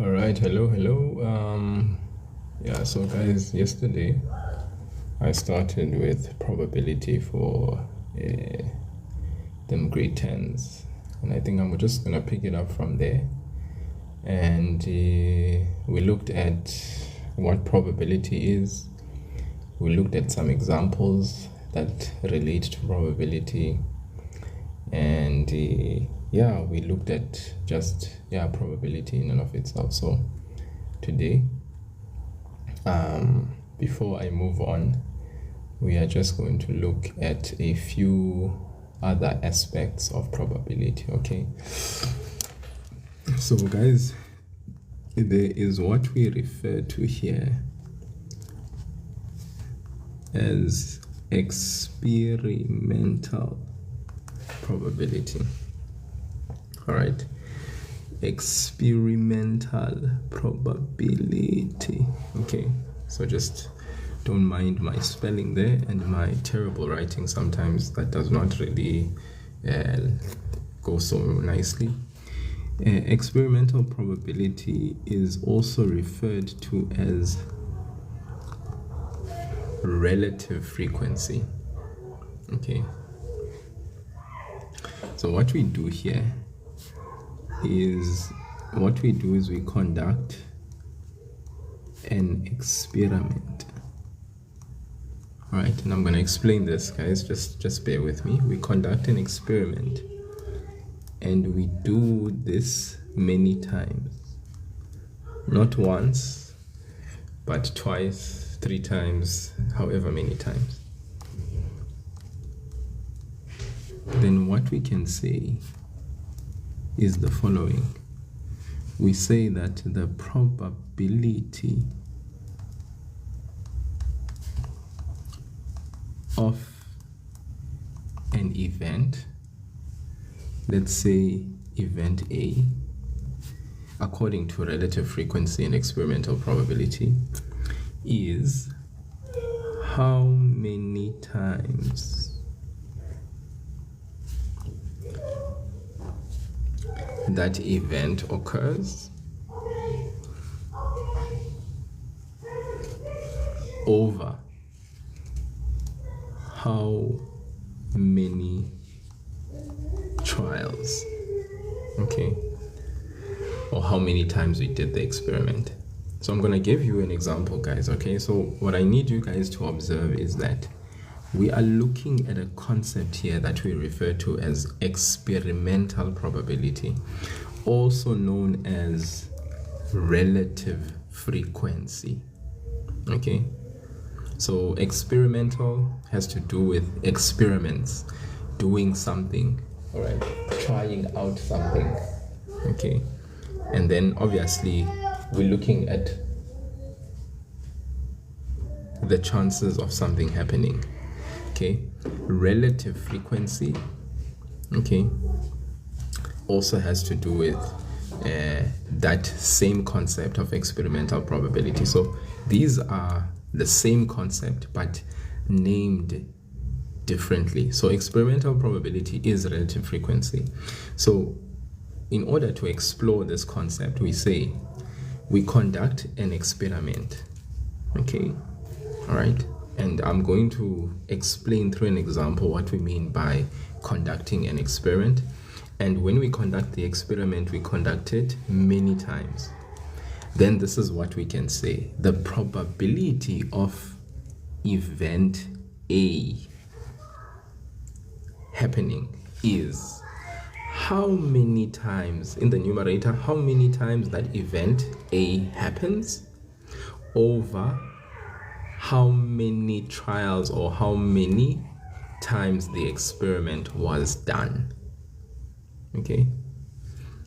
All right, hello. Yeah, so guys, yesterday I started with probability for them grade 10s, and I think I'm just gonna pick it up from there. And we looked at what probability is, we looked at some examples that relate to probability, and yeah, we looked at just probability in and of itself. So today, before I move on, we are just going to look at a few other aspects of probability. Okay, so guys, there is what we refer to here as experimental probability. All right, experimental probability. Okay, so just don't mind my spelling there and my terrible writing sometimes. That does not really go so nicely. Experimental probability is also referred to as relative frequency. Okay, so what we do here is we conduct an experiment. All right, and I'm going to explain this, guys. Just bear with me. We conduct an experiment, and we do this many times. Not once, but twice, 3 times, however many times. Then what we can say is the following. We say that the probability of an event, let's say event A, according to relative frequency and experimental probability, is how many times that event occurs over how many trials, okay, or how many times we did the experiment. So I'm going to give you an example, guys. Okay, so what I need you guys to observe is that we are looking at a concept here that we refer to as experimental probability, also known as relative frequency. Okay, so experimental has to do with experiments, doing something, all right, trying out something. Okay, and then obviously we're looking at the chances of something happening. Okay, relative frequency, okay, also has to do with that same concept of experimental probability. So these are the same concept but named differently. So experimental probability is relative frequency. So in order to explore this concept, we say we conduct an experiment. Okay, all right, and I'm going to explain through an example what we mean by conducting an experiment. And when we conduct the experiment, we conduct it many times. Then this is what we can say. The probability of event A happening is how many times, in the numerator, how many times that event A happens over how many trials or how many times the experiment was done. Okay,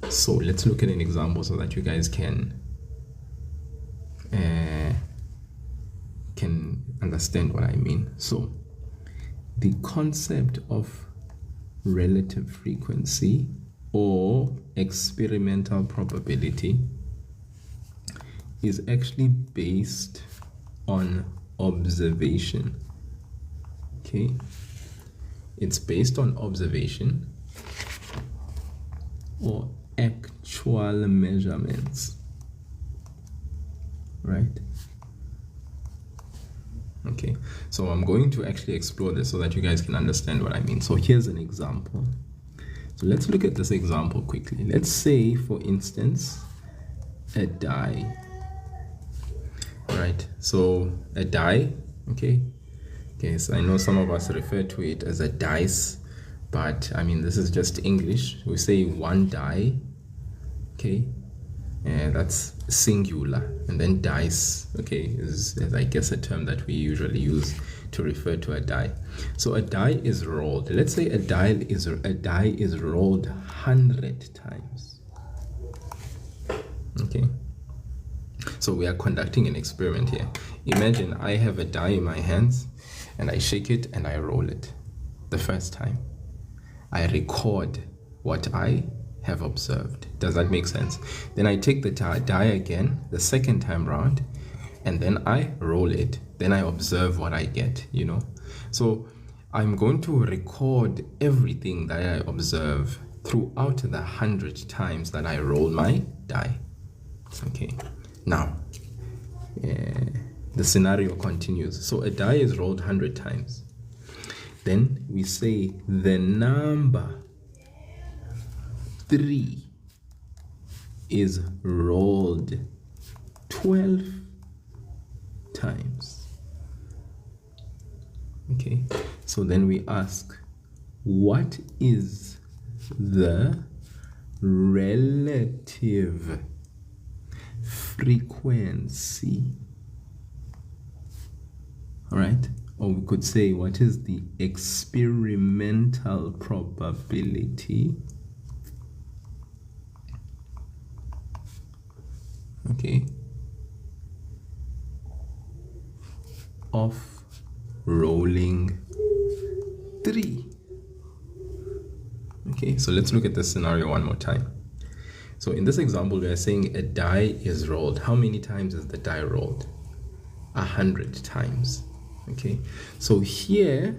so let's look at an example so that you guys can understand what I mean. So the concept of relative frequency or experimental probability is actually based on observation. Okay, it's based on observation or actual measurements. right? Okay, so I'm going to actually explore this so that you guys can understand what I mean. So here's an example. So let's look at this example quickly. Let's say, for instance, a die, right? So a die, okay, so I know some of us refer to it as a dice, but I mean, this is just English. We say one die, okay, and that's singular. And then dice, okay, is I guess a term that we usually use to refer to a die. So a die is rolled. Let's say a die is rolled 100 times. Okay, so we are conducting an experiment here. Imagine I have a die in my hands and I shake it and I roll it. The first time I record what I have observed. Does that make sense? Then I take the die again the second time round, and then I roll it. Then I observe what I get, you know. So I'm going to record everything that I observe throughout the 100 times that I roll my die. Okay, now the scenario continues. So a die is rolled 100 times. Then we say the number 3 is rolled 12 times. Okay, so then we ask, what is the relative frequency? All right, or we could say, what is the experimental probability, okay, of rolling 3? Okay, so let's look at this scenario one more time. So in this example, we are saying a die is rolled. How many times is the die rolled? 100 times. Okay, so here,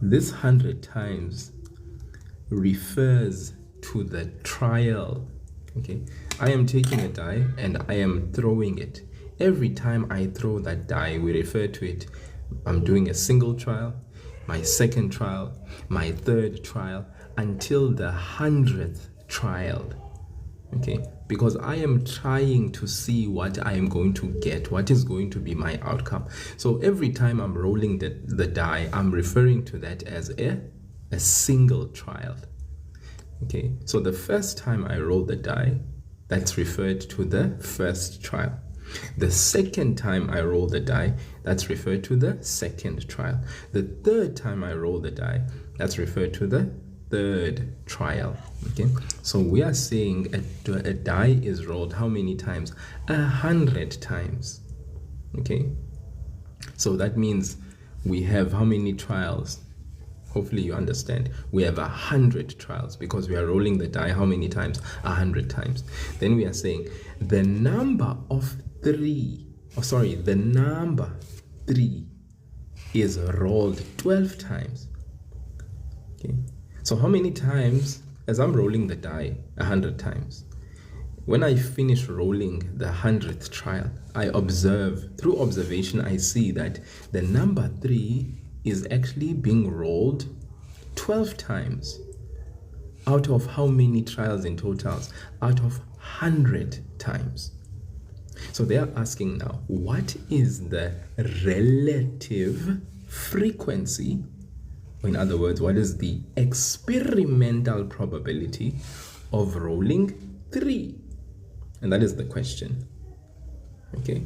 this 100 times refers to the trial. Okay, I am taking a die and I am throwing it. Every time I throw that die, we refer to it, I'm doing a single trial, my second trial, my third trial, until the 100th trial. Okay, because I am trying to see what I am going to get, what is going to be my outcome. So every time I'm rolling the die, I'm referring to that as a single trial. Okay, so the first time I roll the die, that's referred to the first trial. The second time I roll the die, that's referred to the second trial. The third time I roll the die, that's referred to the third trial. Okay, so we are saying a die is rolled how many times? 100 times. Okay, so that means we have how many trials? Hopefully you understand. We have 100 trials because we are rolling the die how many times? 100 times. Then we are saying the number 3 is rolled 12 times. Okay, so how many times, as I'm rolling the die 100 times, when I finish rolling the 100th trial, I observe, through observation, I see that the number 3 is actually being rolled 12 times. Out of how many trials in total? Out of 100 times. So they are asking now, what is the relative frequency? Or in other words, what is the experimental probability of rolling 3? And that is the question. Okay.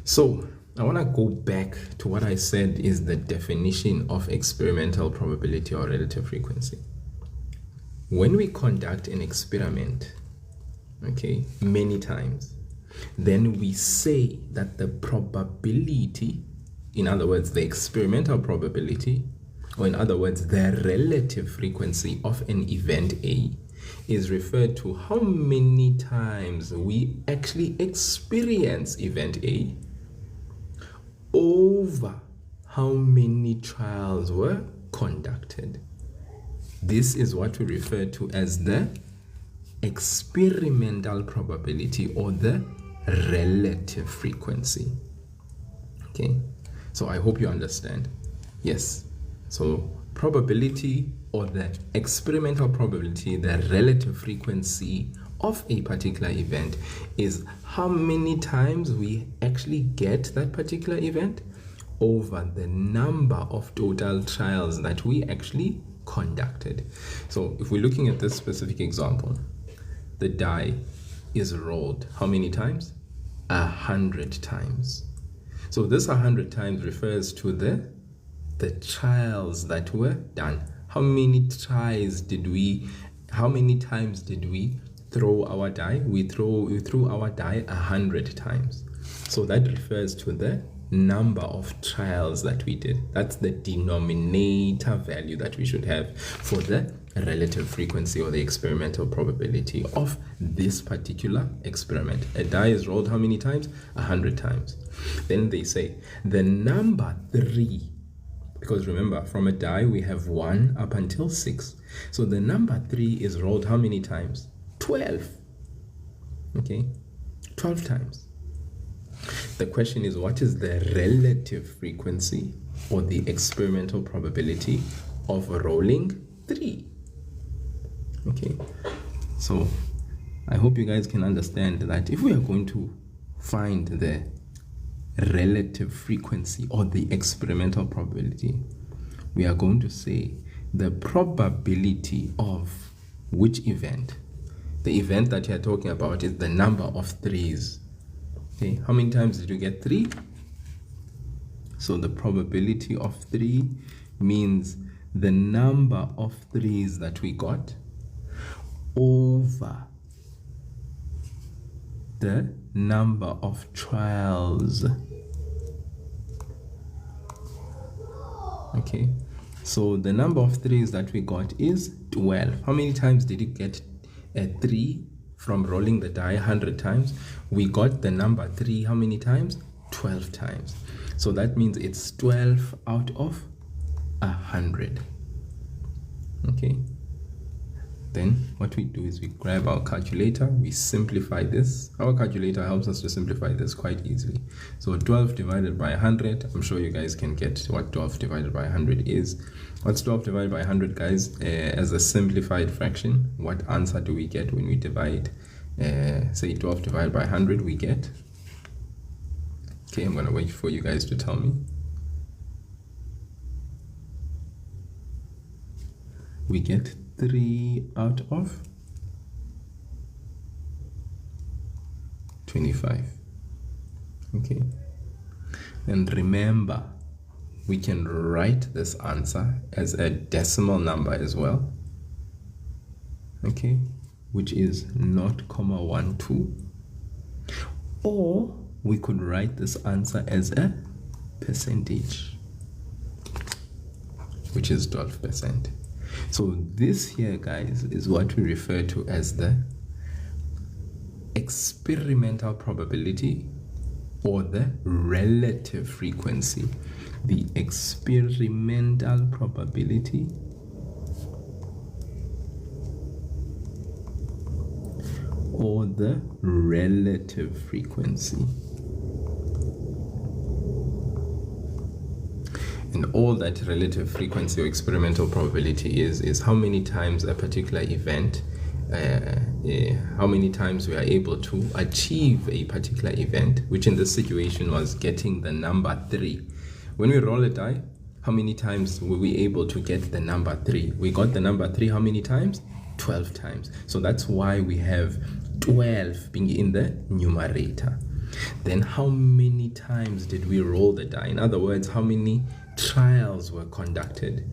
So I want to go back to what I said is the definition of experimental probability or relative frequency. When we conduct an experiment, okay, many times, then we say that the probability, in other words, the experimental probability, or in other words, the relative frequency of an event A is referred to how many times we actually experience event A over how many trials were conducted. This is what we refer to as the experimental probability or the relative frequency. Okay, so I hope you understand. Yes, so probability, or the experimental probability, the relative frequency of a particular event, is how many times we actually get that particular event over the number of total trials that we actually conducted. So if we're looking at this specific example, the die is rolled how many times? 100 times. So this 100 times refers to the trials that were done. How many times did we throw our die? We threw our die 100 times. So that refers to the number of trials that we did. That's the denominator value that we should have for the relative frequency, or the experimental probability of this particular experiment. A die is rolled how many times? 100 times. Then they say the number 3, because remember, from a die we have 1 up until 6. So the number 3 is rolled how many times? 12. Okay, 12 times. The question is, what is the relative frequency, or the experimental probability of rolling 3? Okay, so I hope you guys can understand that if we are going to find the relative frequency, or the experimental probability, we are going to say the probability of which event? The event that you are talking about is the number of 3s. Okay, how many times did you get 3? So the probability of 3 means the number of 3s that we got over the number of trials. Okay, so the number of 3s that we got is 12. How many times did you get a 3 from rolling the die 100 times? We got the number 3 how many times? 12 times. So that means it's 12 out of 100. Okay, then what we do is we grab our calculator, we simplify this. Our calculator helps us to simplify this quite easily. So 12 divided by 100, I'm sure you guys can get what 12 divided by 100 is. What's 12 divided by 100, guys? As a simplified fraction, what answer do we get when we divide, say 12 divided by 100? We get, okay, I'm gonna wait for you guys to tell me. We get 3 out of 25. Okay, and remember, we can write this answer as a decimal number as well. Okay, which is 0.12, or we could write this answer as a percentage, which is 12%. So this here, guys, is what we refer to as the experimental probability, or the relative frequency. The experimental probability or the relative frequency. And all that relative frequency or experimental probability is how many times a particular event, how many times we are able to achieve a particular event, which in this situation was getting the number 3. When we roll a die, how many times were we able to get the number 3? We got the number 3 how many times? 12 times. So that's why we have 12 being in the numerator. Then how many times did we roll the die? In other words, how many trials were conducted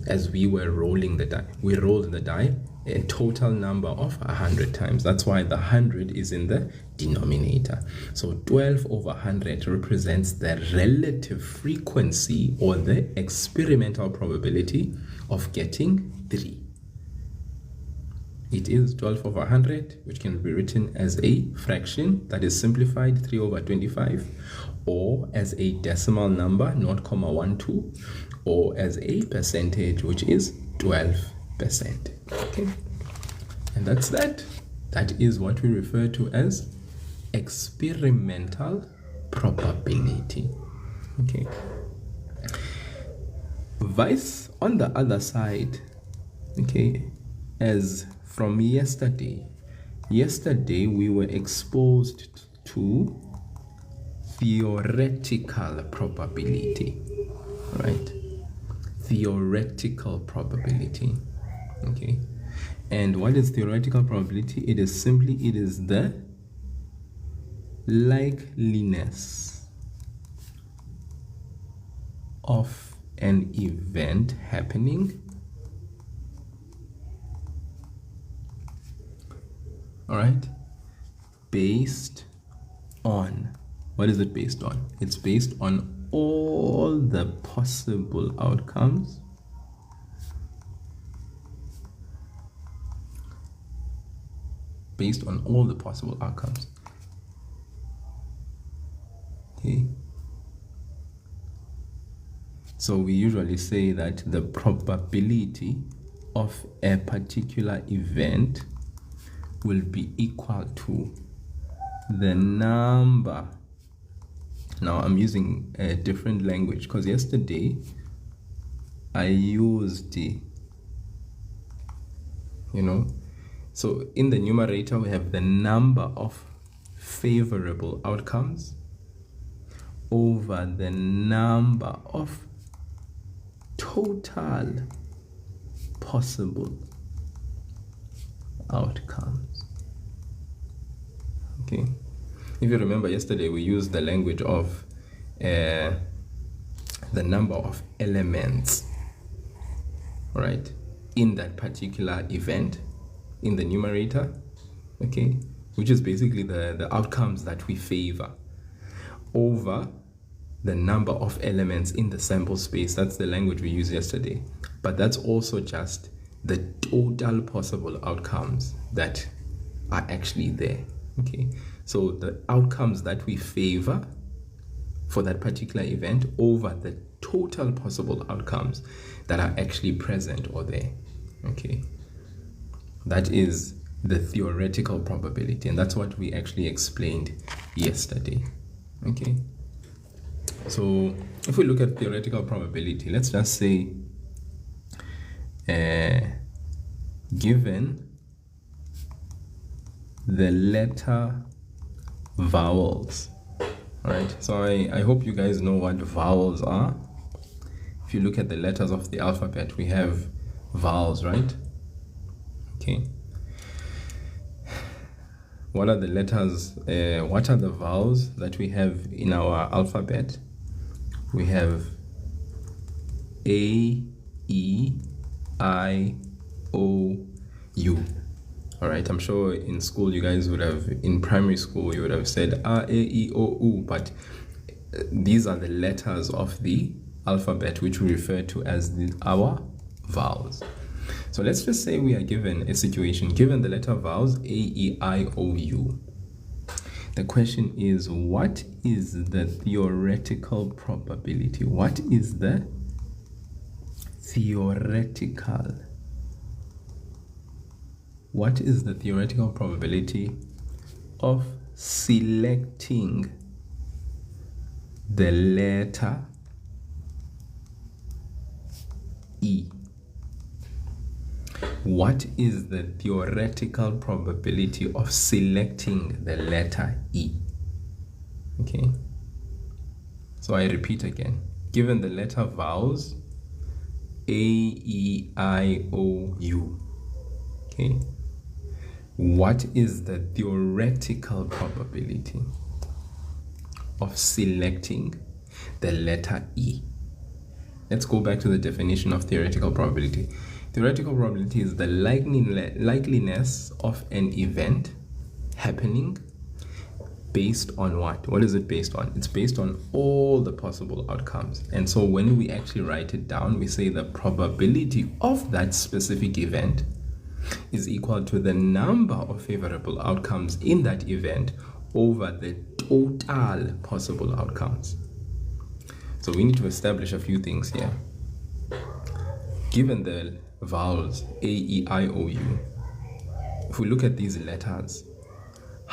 as we were rolling the die? We rolled the die a total number of 100 times. That's why the 100 is in the denominator. So 12 over 100 represents the relative frequency, or the experimental probability of getting 3. It is 12 over 100, which can be written as a fraction, that is simplified 3 over 25, or as a decimal number 0.12, or as a percentage, which is 12%. Okay, and that's that. That is what we refer to as experimental probability. Okay. Vice on the other side, okay, as from yesterday we were exposed to theoretical probability, right? Theoretical probability. Okay. And what is theoretical probability? It is the likeliness of an event happening, all right, based on, what is it based on? It's based on all the possible outcomes Okay. So we usually say that the probability of a particular event will be equal to the number. Now I'm using a different language because yesterday I used the, so in the numerator we have the number of favorable outcomes over the number of total possible outcomes. Okay. If you remember yesterday, we used the language of the number of elements, right, in that particular event in the numerator, okay, which is basically the outcomes that we favor over the number of elements in the sample space. That's the language we used yesterday. But that's also just the total possible outcomes that are actually there. Okay, so the outcomes that we favor for that particular event over the total possible outcomes that are actually present or there. Okay, that is the theoretical probability, and that's what we actually explained yesterday. Okay, so if we look at theoretical probability, let's just say given the letter vowels, all right, so I hope you guys know what vowels are. If you look at the letters of the alphabet, we have vowels, right? Okay, what are the letters, what are the vowels that we have in our alphabet? We have A, E, I, O, U. All right, I'm sure in school you guys would have, in primary school you would have said A, E, O, U, but these are the letters of the alphabet which we refer to as our vowels. So let's just say we are given a situation, given the letter vowels A, E, I, O, U. The question is, what is the theoretical probability? What is the theoretical probability of selecting the letter E? What is the theoretical probability of selecting the letter E? Okay, so I repeat again, given the letter vowels A, E, I, O, U, okay, what is the theoretical probability of selecting the letter E? Let's go back to the definition of theoretical probability. Theoretical probability is the likeliness of an event happening based on what? What is it based on? It's based on all the possible outcomes. And so when we actually write it down, we say the probability of that specific event is equal to the number of favorable outcomes in that event over the total possible outcomes. So we need to establish a few things here. Given the vowels A, E, I, O, U, if we look at these letters,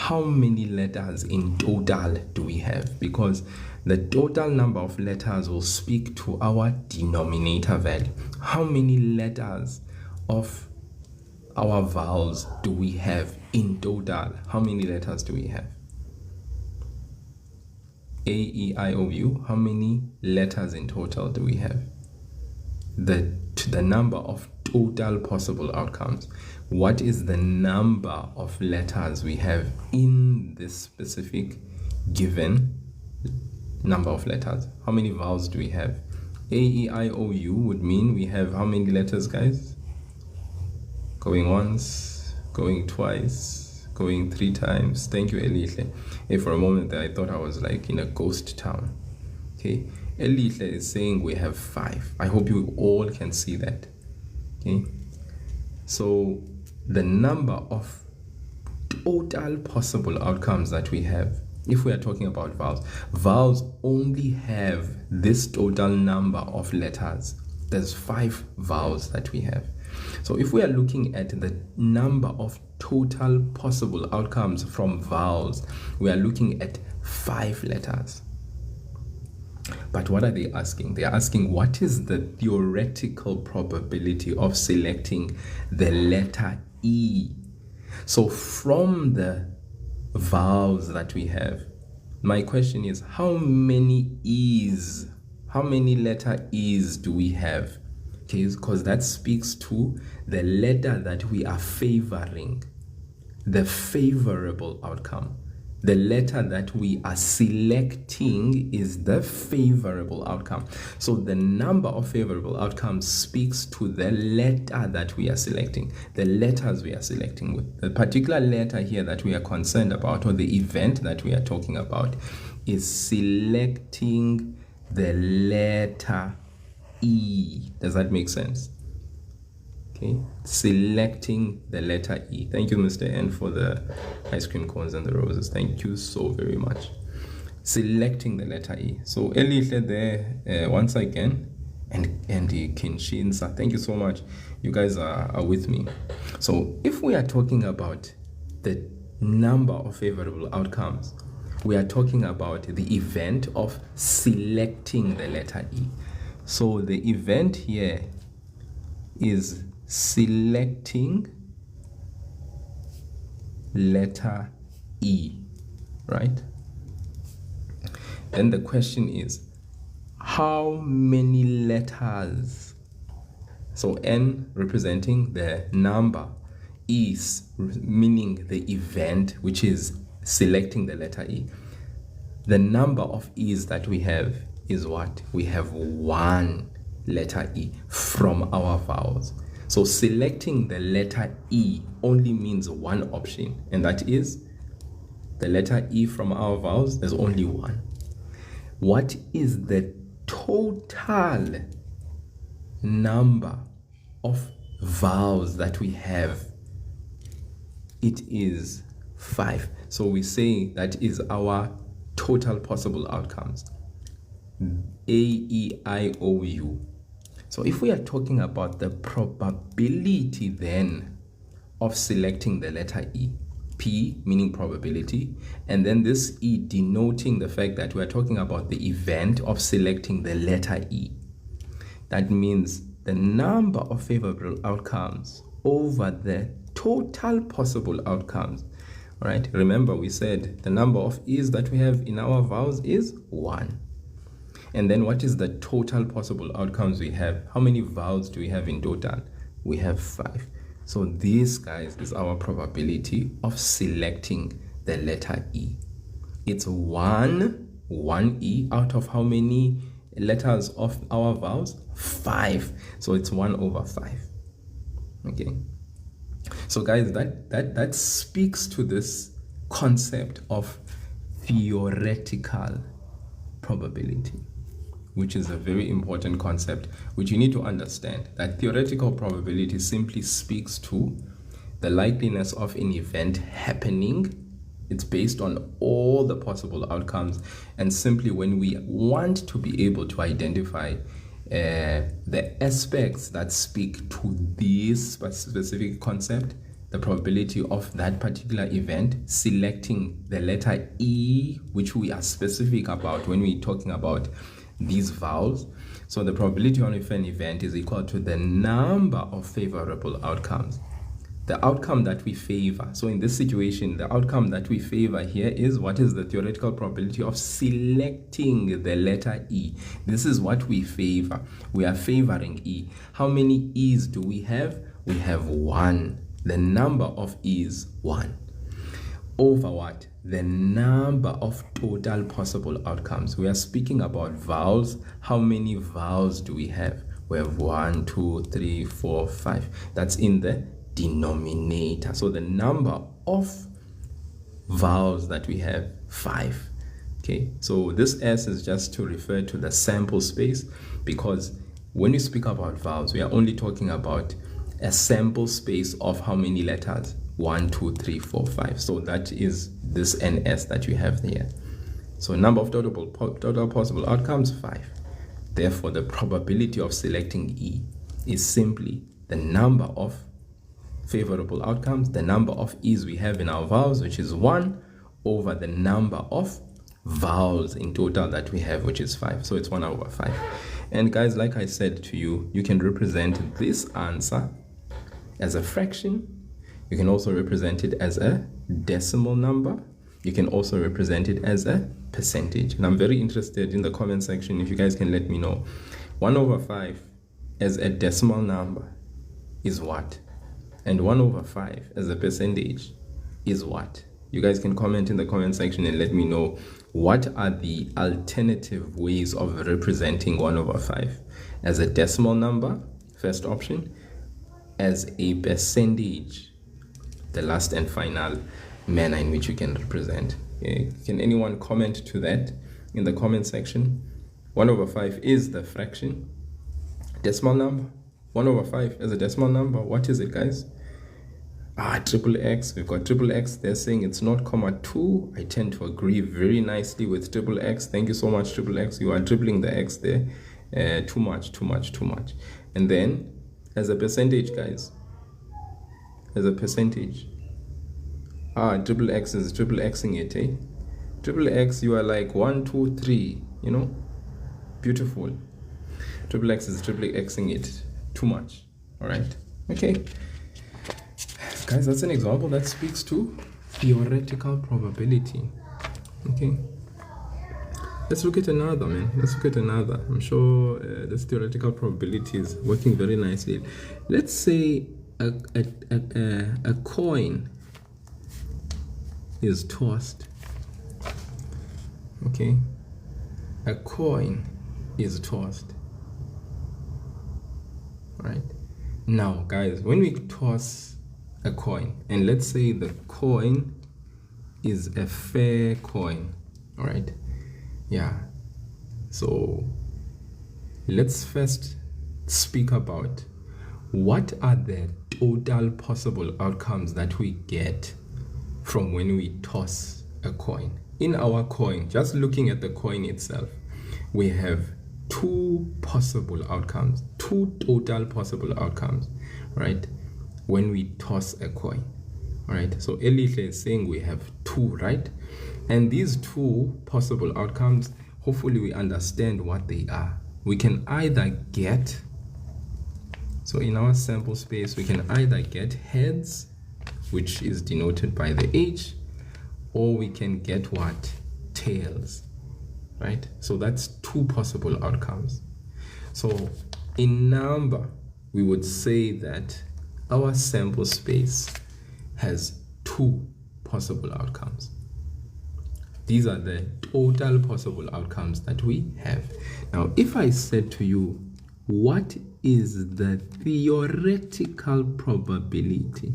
how many letters in total do we have? Because the total number of letters will speak to our denominator value. How many letters of our vowels do we have in total? How many letters do we have? A, E, I, O, U. How many letters in total do we have? The number of total possible outcomes. What is the number of letters we have in this specific given number of letters? How many vowels do we have? A, E, I, O, U would mean we have how many letters, guys? Going once, going twice, going 3 times. Thank you, Elihle. Hey, for a moment there, I thought I was like in a ghost town. Okay, Elihle is saying we have 5. I hope you all can see that. Okay, so the number of total possible outcomes that we have, if we are talking about vowels only have this total number of letters. There's 5 vowels that we have. So if we are looking at the number of total possible outcomes from vowels, we are looking at 5 letters. But what are they asking? They are asking what is the theoretical probability of selecting the letter E. So from the vowels that we have, my question is how many E's, how many letter E's do we have? Okay, because that speaks to the letter that we are favoring, the favorable outcome. The letter that we are selecting is the favorable outcome. So the number of favorable outcomes speaks to the letter that we are selecting, the letters we are selecting with. The particular letter here that we are concerned about, or the event that we are talking about, is selecting the letter E. Does that make sense? Okay, selecting the letter E. Thank you, Mr. N, for the ice cream cones and the roses. Thank you so very much. Selecting the letter E. So Elihle there once again, and Kinshinsa. Thank you so much. You guys are with me. So if we are talking about the number of favorable outcomes, we are talking about the event of selecting the letter E. So the event here is selecting letter E, right? Then the question is, how many letters? So N representing the number, E meaning the event, which is selecting the letter E. The number of E's that we have is what? We have 1 letter E from our vowels. So selecting the letter E only means one option, and that is the letter E from our vowels. There's only 1. What is the total number of vowels that we have? It is 5. So we say that is our total possible outcomes. A, E, I, O, U. So if we are talking about the probability then of selecting the letter E, P meaning probability, and then this E denoting the fact that we are talking about the event of selecting the letter E. That means the number of favorable outcomes over the total possible outcomes. All right, remember we said the number of E's that we have in our vowels is 1. And then what is the total possible outcomes we have? How many vowels do we have in total? We have 5. So this, guys, is our probability of selecting the letter E. It's 1 E out of how many letters of our vowels? 5. So it's 1 over 5. Okay. So guys, that speaks to this concept of theoretical probability, which is a very important concept which you need to understand. That theoretical probability simply speaks to the likeliness of an event happening. It's based on all the possible outcomes, and simply when we want to be able to identify the aspects that speak to this specific concept, the probability of that particular event selecting the letter E, which we are specific about when we're talking about these vowels. So the probability of an event is equal to the number of favorable outcomes. The outcome that we favor. So in this situation, the outcome that we favor here is, what is the theoretical probability of selecting the letter E? This is what we favor. We are favoring E. How many E's do we have? We have 1. The number of E's 1. Over what? The number of total possible outcomes. We are speaking about vowels. How many vowels do we have? We have 1, 2, 3, 4, 5. That's in the denominator. So the number of vowels that we have, 5. Okay, so this S is just to refer to the sample space, because when we speak about vowels, we are only talking about a sample space of how many letters? 1, 2, 3, 4, 5. So that is this NS that you have here. So number of total possible outcomes, 5. Therefore, the probability of selecting E is simply the number of favorable outcomes, the number of E's we have in our vowels, which is 1, over the number of vowels in total that we have, which is 5. So it's 1 over 5. And guys, like I said to you, you can represent this answer as a fraction. You can also represent it as a decimal number. You can also represent it as a percentage. And I'm very interested in the comment section if you guys can let me know. 1 over 5 as a decimal number is what? And 1 over 5 as a percentage is what? You guys can comment in the comment section and let me know what are the alternative ways of representing 1 over 5. As a decimal number, first option. As a percentage, the last and final manner in which you can represent. Okay. Can anyone comment to that in the comment section? 1 over 5 is the fraction. Decimal number. 1 over 5 as a decimal number. What is it, guys? Triple X. We've got triple X. They're saying it's not comma 2. I tend to agree very nicely with triple X. Thank you so much, triple X. You are dribbling the X there. Too much. And then as a percentage, guys. As a percentage. Triple X is triple Xing it, eh? Triple X, you are like 1, 2, 3, you know? Beautiful. Triple X is triple Xing it. Too much. All right. Okay. Guys, that's an example that speaks to theoretical probability. Okay. Let's look at another, man. Let's look at another. I'm sure this theoretical probability is working very nicely. Let's say a coin is tossed. Okay. A coin is tossed. Right. Now, guys, when we toss a coin, and let's say the coin is a fair coin, all right? Yeah. So let's first speak about what are the total possible outcomes that we get from when we toss a coin. In our coin, just looking at the coin itself, we have 2 possible outcomes, 2 total possible outcomes, right? When we toss a coin, all right? So Elihle is saying we have 2, right? And these 2 possible outcomes, hopefully we understand what they are. We can either get, so in our sample space, we can either get heads, which is denoted by the H, or we can get what? Tails, right? So that's 2 possible outcomes. So in number, we would say that our sample space has 2 possible outcomes. These are the total possible outcomes that we have. Now, if I said to you, what is the theoretical probability?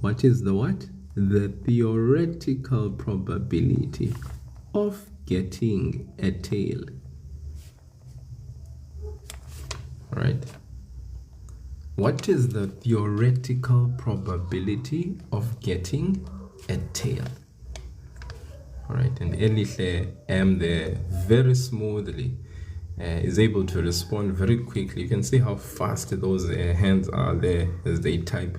What is the what? The theoretical probability of getting a tail. All right. What is the theoretical probability of getting a tail? All right, and Elihle am there very smoothly is able to respond very quickly. You can see how fast those hands are there as they type,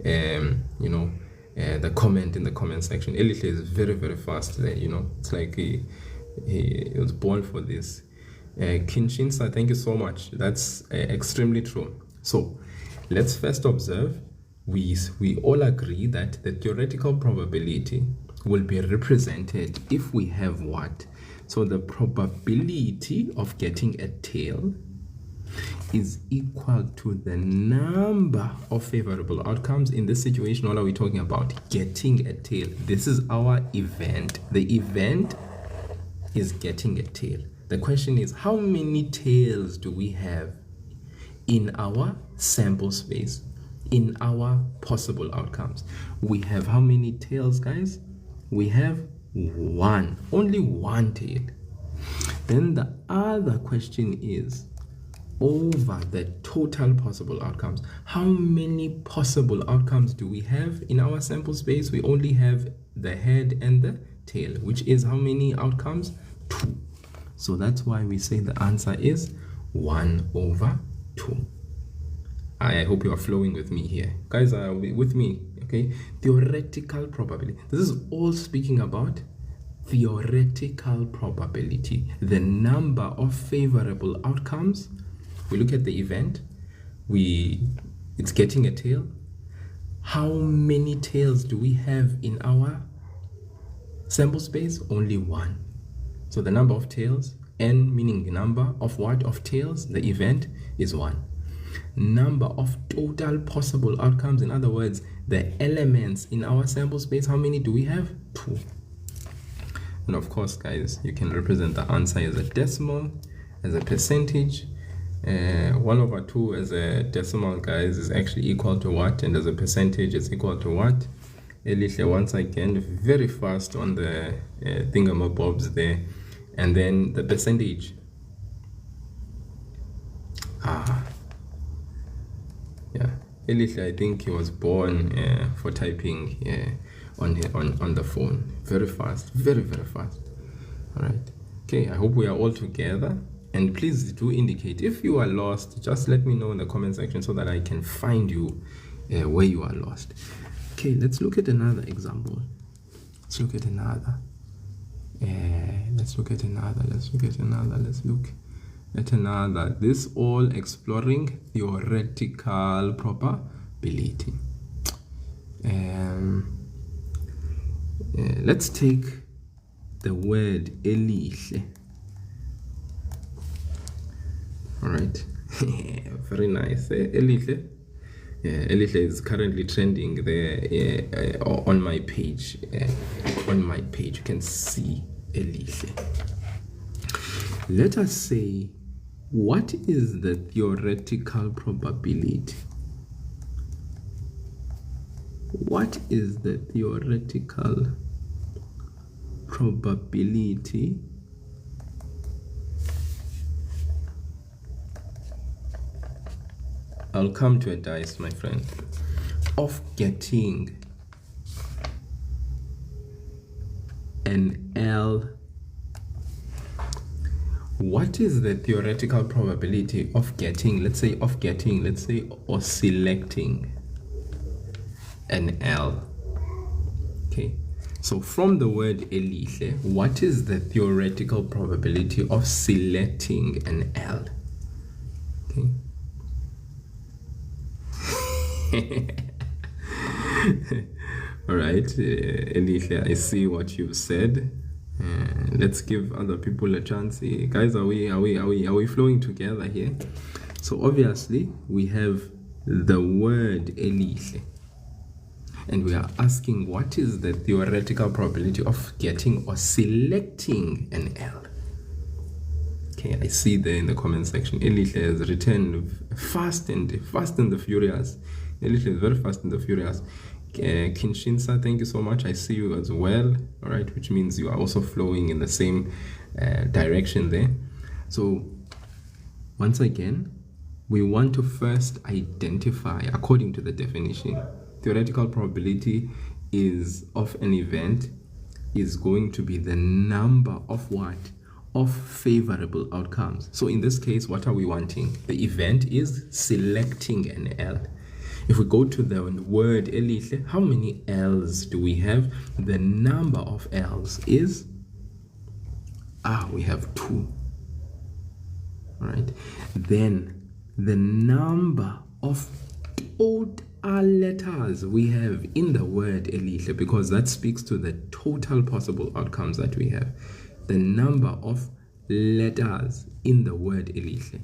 the comment in the comment section. Elihle is very, very fast there, It's like he was born for this. Kinshinsa, thank you so much. That's extremely true. So let's first observe. We all agree that the theoretical probability will be represented if we have what? So the probability of getting a tail is equal to the number of favorable outcomes. In this situation, what are we talking about? Getting a tail. This is our event. The event is getting a tail. The question is, how many tails do we have in our sample space, in our possible outcomes? We have how many tails, guys? We have one, only one tail. Then the other question is, over the total possible outcomes, how many possible outcomes do we have in our sample space? We only have the head and the tail, which is how many outcomes? 2. So that's why we say the answer is 1/2. I hope you are flowing with me here. Guys, are with me? Okay. Theoretical probability. This is all speaking about theoretical probability. The number of favorable outcomes. We look at the event. It's getting a tail. How many tails do we have in our sample space? Only one. So the number of tails, n meaning the number of what? Of tails, the event is 1. Number of total possible outcomes, in other words, the elements in our sample space, how many do we have? 2. And of course, guys, you can represent the answer as a decimal, as a percentage. 1/2 as a decimal, guys, is actually equal to what? And as a percentage, it's equal to what? Elihle, once again, very fast on the thingamabobs there. And then the percentage. Yeah, Elihle, I think he was born for typing on the phone. Very fast, very, very fast. All right. Okay, I hope we are all together. And please do indicate if you are lost. Just let me know in the comment section so that I can find you where you are lost. Okay, let's look at another example. Let's look at another. This all exploring theoretical probability. Let's take the word elihle. All right. Very nice. Elihle. Elihle is currently trending there on my page. You can see Elihle. Let us say, what is the theoretical probability? What is the theoretical probability I'll come to a dice, my friend, of getting an L? What is the theoretical probability of getting, or selecting an L? Okay, so from the word elihle, what is the theoretical probability of selecting an L? Okay. All right, Elihle, I see what you said. Let's give other people a chance. Guys, are we flowing together here? So obviously we have the word elihle, and we are asking what is the theoretical probability of getting or selecting an L. Okay, I see there in the comment section. Elihle has written fast and the furious. Elihle is very fast and the furious. Kinshinsa, thank you so much. I see you as well. All right, which means you are also flowing in the same direction there. So once again, we want to first identify, according to the definition, theoretical probability of an event is going to be the number of what? of favorable outcomes. So in this case, what are we wanting? The event is selecting an L. If we go to the word elihle, how many L's do we have? The number of L's is, we have 2. All right. Then the number of total letters we have in the word elihle, because that speaks to the total possible outcomes that we have. The number of letters in the word elihle,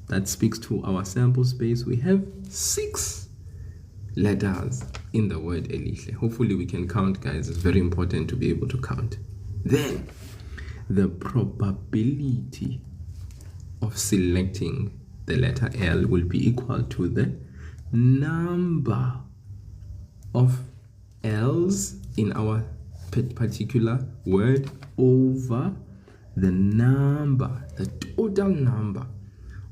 that speaks to our sample space. We have 6 letters in the word elihle. Hopefully we can count, guys. It's very important to be able to count. Then the probability of selecting the letter L will be equal to the number of L's in our particular word over the total number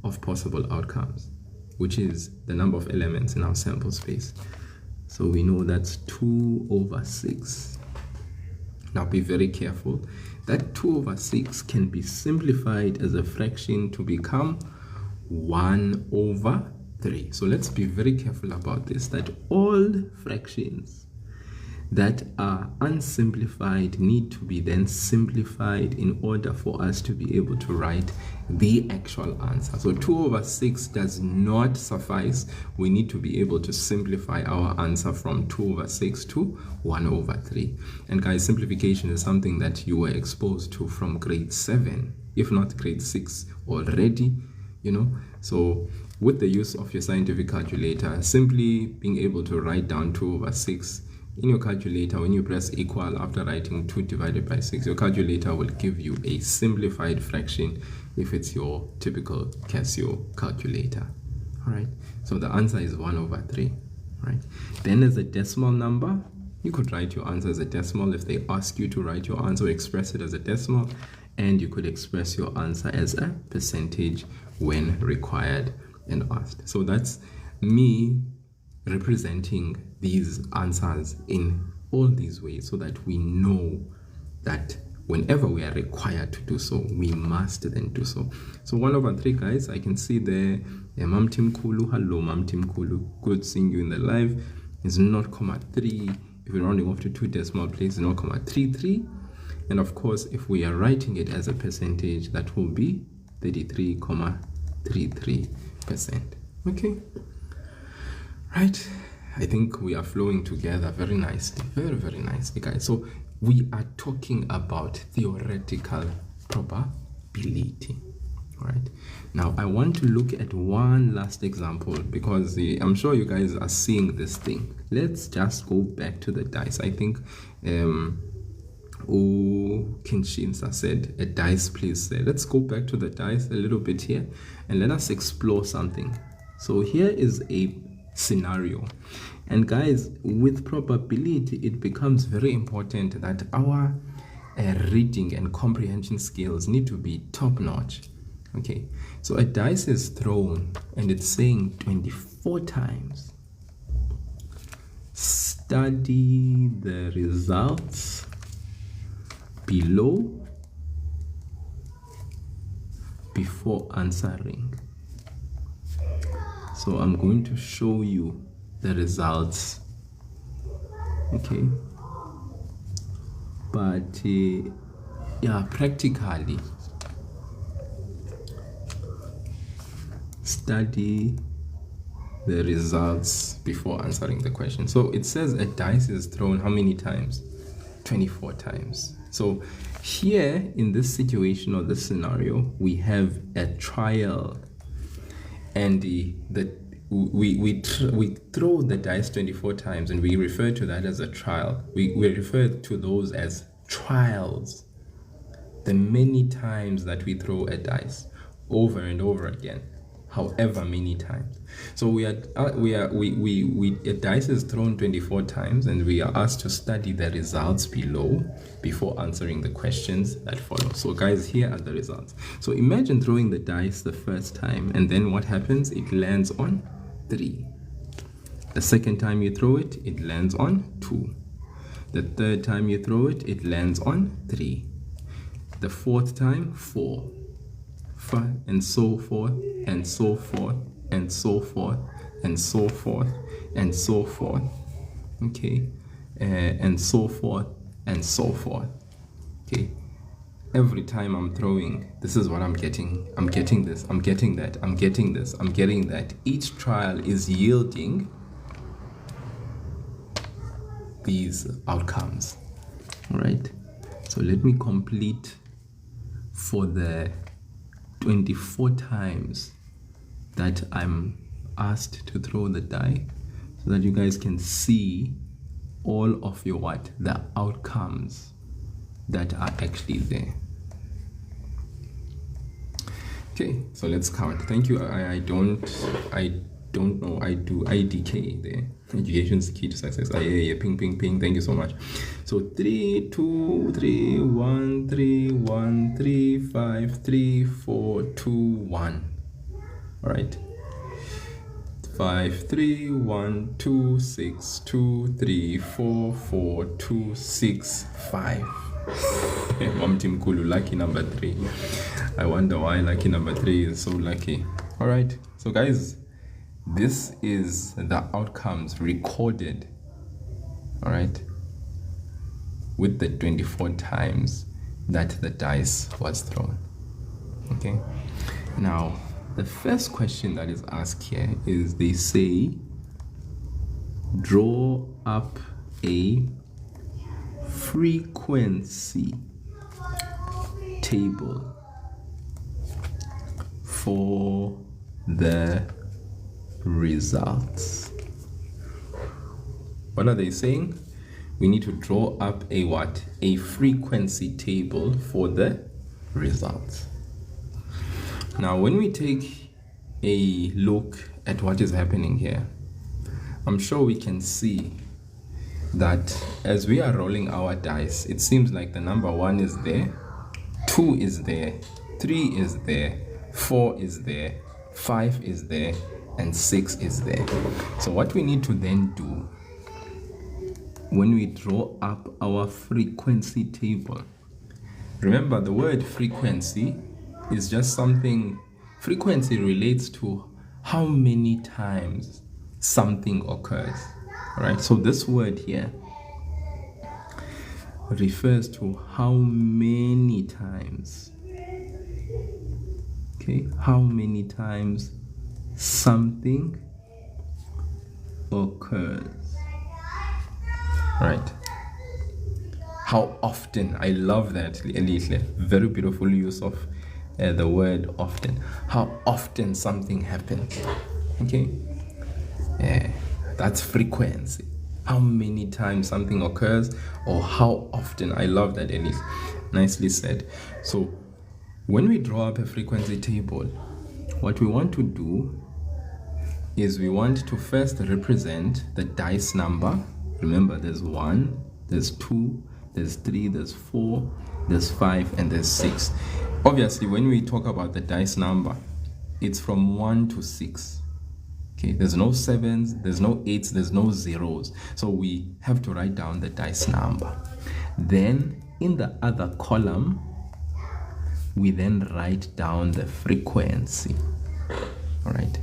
of possible outcomes, which is the number of elements in our sample space. So we know that's 2 over 6. Now be very careful. That 2 over 6 can be simplified as a fraction to become 1 over 3. So let's be very careful about this, that all fractions that are unsimplified need to be then simplified in order for us to be able to write the actual answer. So 2 over 6 does not suffice. We need to be able to simplify our answer from 2 over 6 to 1 over 3. And guys, simplification is something that you were exposed to from grade 7, if not grade 6 already, you know. So with the use of your scientific calculator, simply being able to write down 2 over 6 in your calculator, when you press equal after writing 2 divided by 6, your calculator will give you a simplified fraction if it's your typical Casio calculator. All right, so the answer is 1 over 3. Right, then as a decimal number, you could write your answer as a decimal if they ask you to write your answer, express it as a decimal, and you could express your answer as a percentage when required and asked. So that's me representing these answers in all these ways so that we know that whenever we are required to do so, we must then do so. So 1 over 3, guys, I can see there, Mam Tim Kulu, hello Mam Tim Kulu, good seeing you in the live, is 0.3. If we're rounding off to 2 decimal places, 0.33. And of course, if we are writing it as a percentage, that will be 33.33%. Okay. Right, I think we are flowing together very nicely, very nicely, guys. So we are talking about theoretical probability. All right, now I want to look at one last example because I'm sure you guys are seeing this thing. Let's just go back to the dice. I think Kinshinsa said a dice, please. Let's go back to the dice a little bit here and let us explore something. So here is a scenario, and guys, with probability it becomes very important that our reading and comprehension skills need to be top-notch. Okay, so a dice is thrown and it's saying 24 times. Study the results below before answering. So I'm going to show you the results, okay, but yeah, practically study the results before answering the question. So it says a dice is thrown how many times? 24 times. So here in this situation or this scenario, we have a trial, and we throw the dice 24 times, and we refer to that as a trial. We refer to those as trials. The many times that we throw a dice over and over again, however many times. So a dice is thrown 24 times, and we are asked to study the results below before answering the questions that follow. So guys, here are the results. So imagine throwing the dice the first time, and then what happens? It lands on 3. The second time you throw it, it lands on 2. The third time you throw it, it lands on 3. The fourth time, 4, 5, and so forth, and so forth, and so forth, and so forth, and so forth. Okay, and so forth, and so forth. Okay, every time I'm throwing, this is what I'm getting. I'm getting this, I'm getting that, I'm getting this, I'm getting that. Each trial is yielding these outcomes. All right, so let me complete for the 24 times that I'm asked to throw the die, so that you guys can see all of your the outcomes that are actually there. Okay, so let's count. Thank you. I don't know. I do IDK there. Education is key to success. Yeah, ping, ping, ping. Thank you so much. So 3, 2, 3, 1, 3, 1, 3, 5, 3, 4, 2, 1. All right. 5, 3, 1, 2, 6, 2, 3, 4, 4, 2, 6, 5. Mom Team Kulu, lucky number 3. I wonder why lucky number 3 is so lucky. All right. So guys, this is the outcomes recorded. All right. With the 24 times that the dice was thrown. Okay. Now, the first question that is asked here is, they say, draw up a frequency table for the results. What are they saying? We need to draw up a what? A frequency table for the results. Now, when we take a look at what is happening here, I'm sure we can see that as we are rolling our dice, it seems like the number 1 is there, 2 is there, 3 is there, 4 is there, 5 is there, and 6 is there. So what we need to then do when we draw up our frequency table, remember the word frequency is just something. Frequency relates to how many times something occurs. All right, so this word here refers to how many times, okay, how many times something occurs. Right. How often. I love that, Elise. Very beautiful use of the word often. How often something happens. Okay. Yeah, that's frequency. How many times something occurs, or how often. I love that, Elise. Nicely said. So when we draw up a frequency table, what we want to do is we want to first represent the dice number. Remember, there's 1, there's 2, there's 3, there's 4, there's 5, and there's 6. Obviously, when we talk about the dice number, it's from 1 to 6. Okay, there's no 7s, there's no 8s, there's no 0s. So we have to write down the dice number. Then in the other column, we then write down the frequency. All right.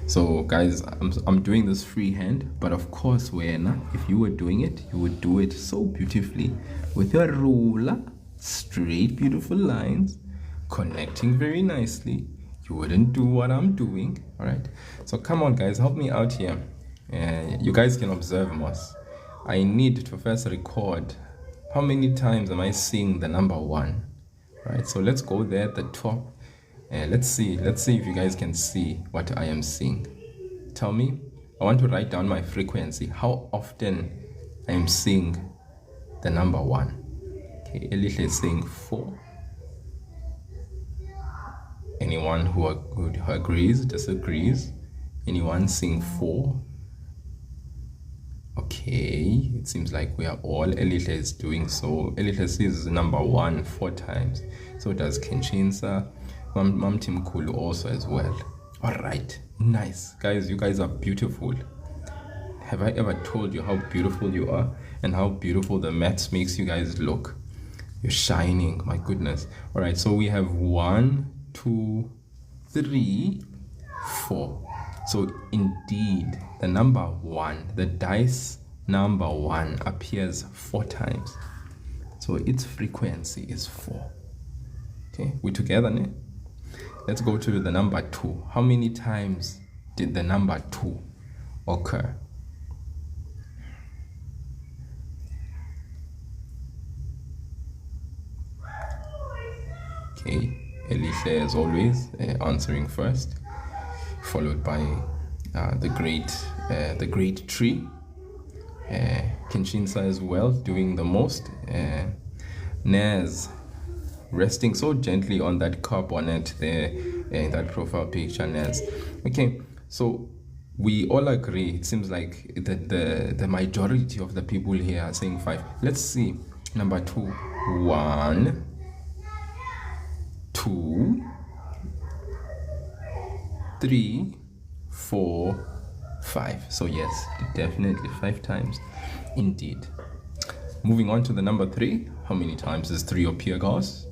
So guys, I'm doing this freehand, but of course, if you were doing it, you would do it so beautifully with your ruler, straight, beautiful lines, connecting very nicely. You wouldn't do what I'm doing. All right. So come on, guys, help me out here. You guys can observe Moss. I need to first record how many times am I seeing the number 1. All right. So let's go there at the top. Let's see if you guys can see what I am seeing. Tell me. I want to write down my frequency, how often I am seeing the number 1. Okay, Elisha is saying 4. Anyone who agrees, disagrees? Anyone seeing 4? Okay, it seems like we are all. Elisha is doing so. Elisha sees number 1 4 times. So does Kenshinsa. Mom Team Kulu also as well. All right, nice guys, you guys are beautiful. Have I ever told you how beautiful you are and how beautiful the maths makes you guys look? You're shining, my goodness. All right, so we have 1, 2, 3, 4. So indeed, the number 1, the dice number 1 appears 4 times. So its frequency is 4. Okay, we together, ne? Let's go to the number 2. How many times did the number 2 occur? Okay, Elisha as always answering first, followed by the great tree. Kinshinsa as well, doing the most. Nez resting so gently on that car bonnet there in that profile picture, Nez. Okay, so we all agree, it seems like the majority of the people here are saying 5. Let's see. Number 2, 1, 2, 3, 4, 5. So yes, definitely 5 times indeed. Moving on to the number 3. How many times does 3 appear, guys?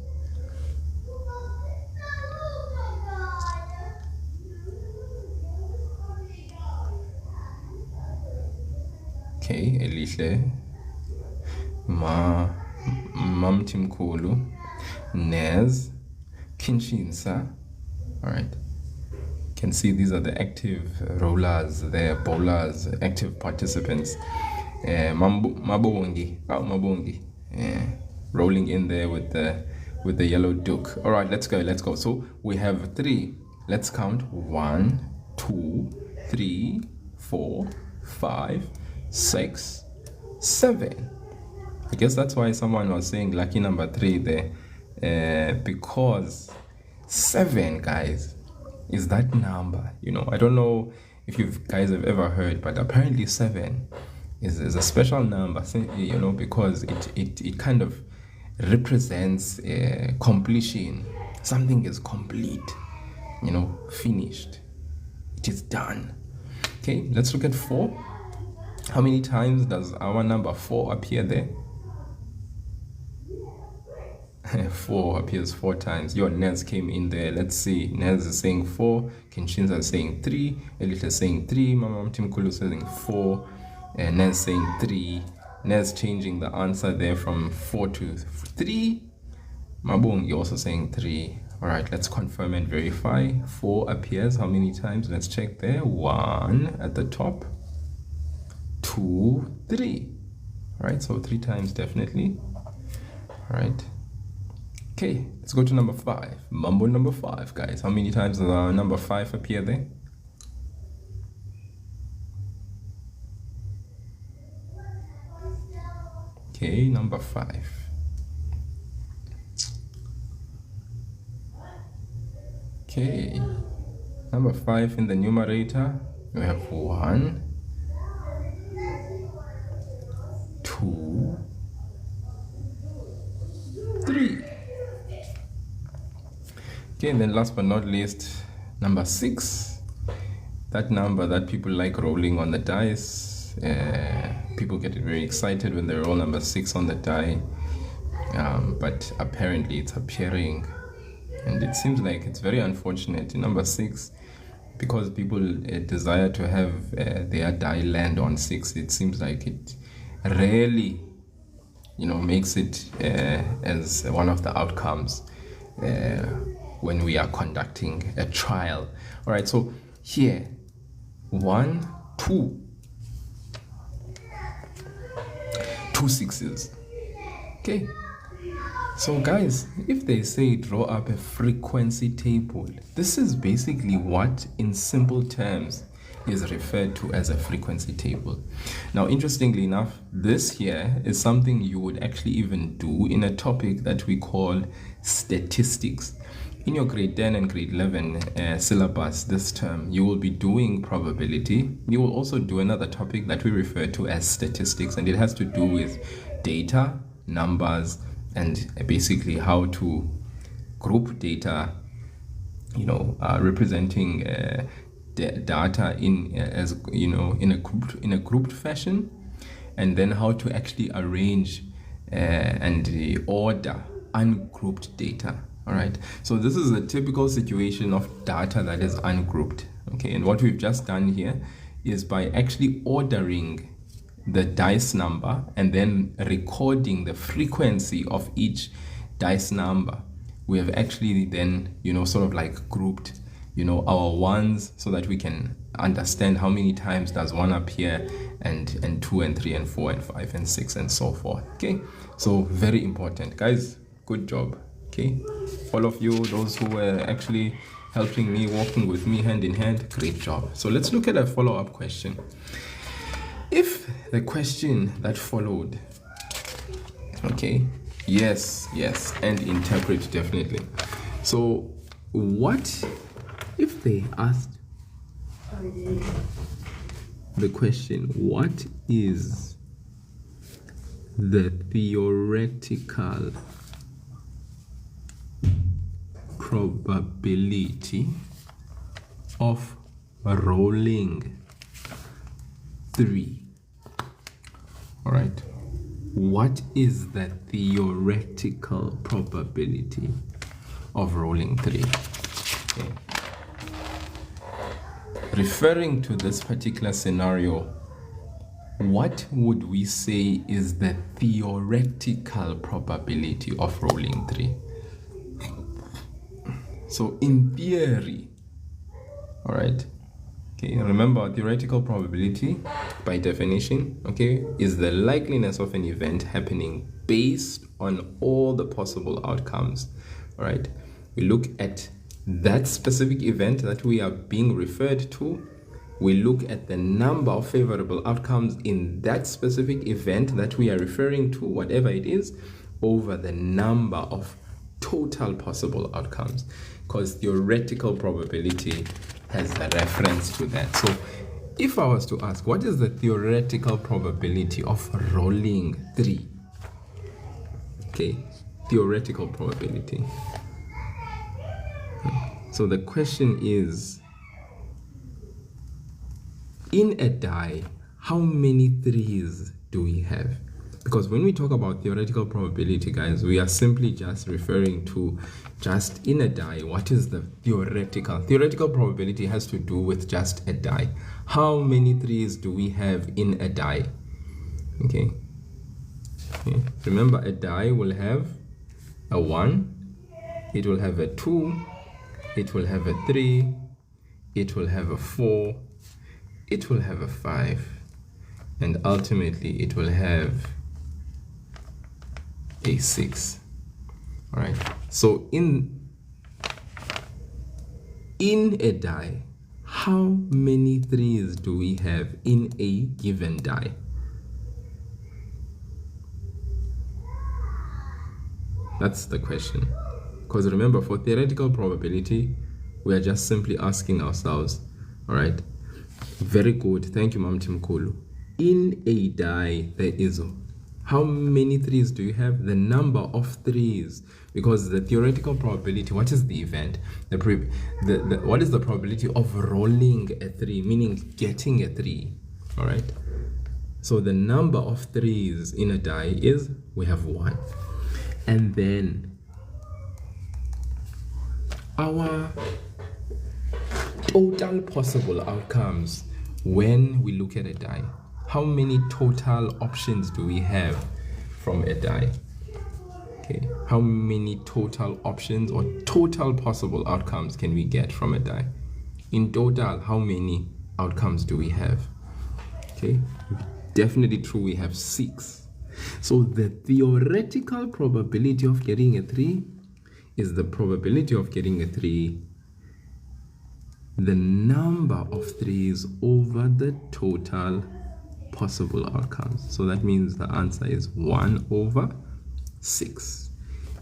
Okay, Elihle, Mam Timkulu, Nez, Kinshinsa. All right. Can see these are the active rollers, the bowlers, active participants. Mabongi, rolling in there with the yellow duck. All right, let's go. So we have 3. Let's count. 1, 2, 3, 4, 5, 6, 7. I guess that's why someone was saying lucky number 3 there, because 7, guys, is that number. I don't know if you guys have ever heard, but apparently 7 is a special number, because it kind of represents completion. Something is complete, finished. It is done. Okay, let's look at 4. How many times does our number 4 appear there? 4 appears 4 times. Your Nez came in there. Let's see. Nez is saying 4. Kinshinsa is saying 3. Elita is saying 3. Mama Timkulu is saying 4. And Nez saying 3. Nez changing the answer there from 4 to 3. Mabungi also saying 3. All right, let's confirm and verify. 4 appears how many times? Let's check there. 1 at the top. 2, 3. All right, so 3 times definitely. All right. Okay, let's go to number 5. Mambo number 5, guys. How many times does our number 5 appear there? Okay, number 5. Okay, number 5 in the numerator, we have 1, 2, 3. Okay, and then last but not least, number 6. That number that people like rolling on the dice. People get very excited when they roll number 6 on the die. But apparently it's appearing. And it seems like it's very unfortunate. Number 6, because people desire to have their die land on 6, it seems like it rarely, makes it as one of the outcomes when we are conducting a trial. All right, so here, 1, 2. 2 6s. Okay. So guys, if they say draw up a frequency table, this is basically what, in simple terms, is referred to as a frequency table. Now, interestingly enough, this here is something you would actually even do in a topic that we call statistics. In your grade 10 and grade 11 syllabus this term, you will be doing probability. You will also do another topic that we refer to as statistics, and it has to do with data, numbers, and basically how to group data, representing data in as in a grouped fashion, and then how to actually arrange and order ungrouped data. All right, so this is a typical situation of data that is ungrouped. Okay, and what we've just done here is by actually ordering the dice number and then recording the frequency of each dice number, we have actually then sort of like grouped our ones so that we can understand how many times does 1 appear, and 2 and 3 and 4 and 5 and 6 and so forth. Okay, so very important, guys. Good job. Okay, all of you, those who were actually helping me, walking with me hand in hand, great job. So let's look at a follow-up question. If the question that followed, okay, yes, and interpret definitely. So what if they asked the question, what is the theoretical probability of rolling 3? All right, what is the theoretical probability of rolling 3? Okay. Referring to this particular scenario, what would we say is the theoretical probability of rolling 3? So in theory, all right, okay, remember theoretical probability by definition, okay, is the likeliness of an event happening based on all the possible outcomes. All right, we look at that specific event that we are being referred to. We look at the number of favorable outcomes in that specific event that we are referring to, whatever it is, over the number of total possible outcomes, because theoretical probability has a reference to that. So if I was to ask, what is the theoretical probability of rolling 3? Okay, theoretical probability. So the question is, in a die, how many 3s do we have? Because when we talk about theoretical probability, guys, we are simply just referring to just in a die, what is the theoretical probability has to do with just a die. How many 3s do we have in a die? Okay. Remember, a die will have a 1, it will have a 2, it will have a 3, it will have a 4, it will have a 5, and ultimately it will have a 6. All right, so in a die, how many 3s do we have in a given die? That's the question. Because remember, for theoretical probability, we are just simply asking ourselves, all right, very good, thank you, Mam Timkulu. In a die, there is, how many 3s do you have? The number of 3s, because the theoretical probability, what is the event? What is the probability of rolling a 3, meaning getting a 3, all right? So the number of 3s in a die is, we have 1. And then our total possible outcomes when we look at a die. How many total options do we have from a die? Okay, how many total options or total possible outcomes can we get from a die? In total, how many outcomes do we have? Okay, definitely true, we have 6. So the theoretical probability of getting a 3 is the probability of getting a 3, the number of 3s over the total possible outcomes. So that means the answer is 1 over 6.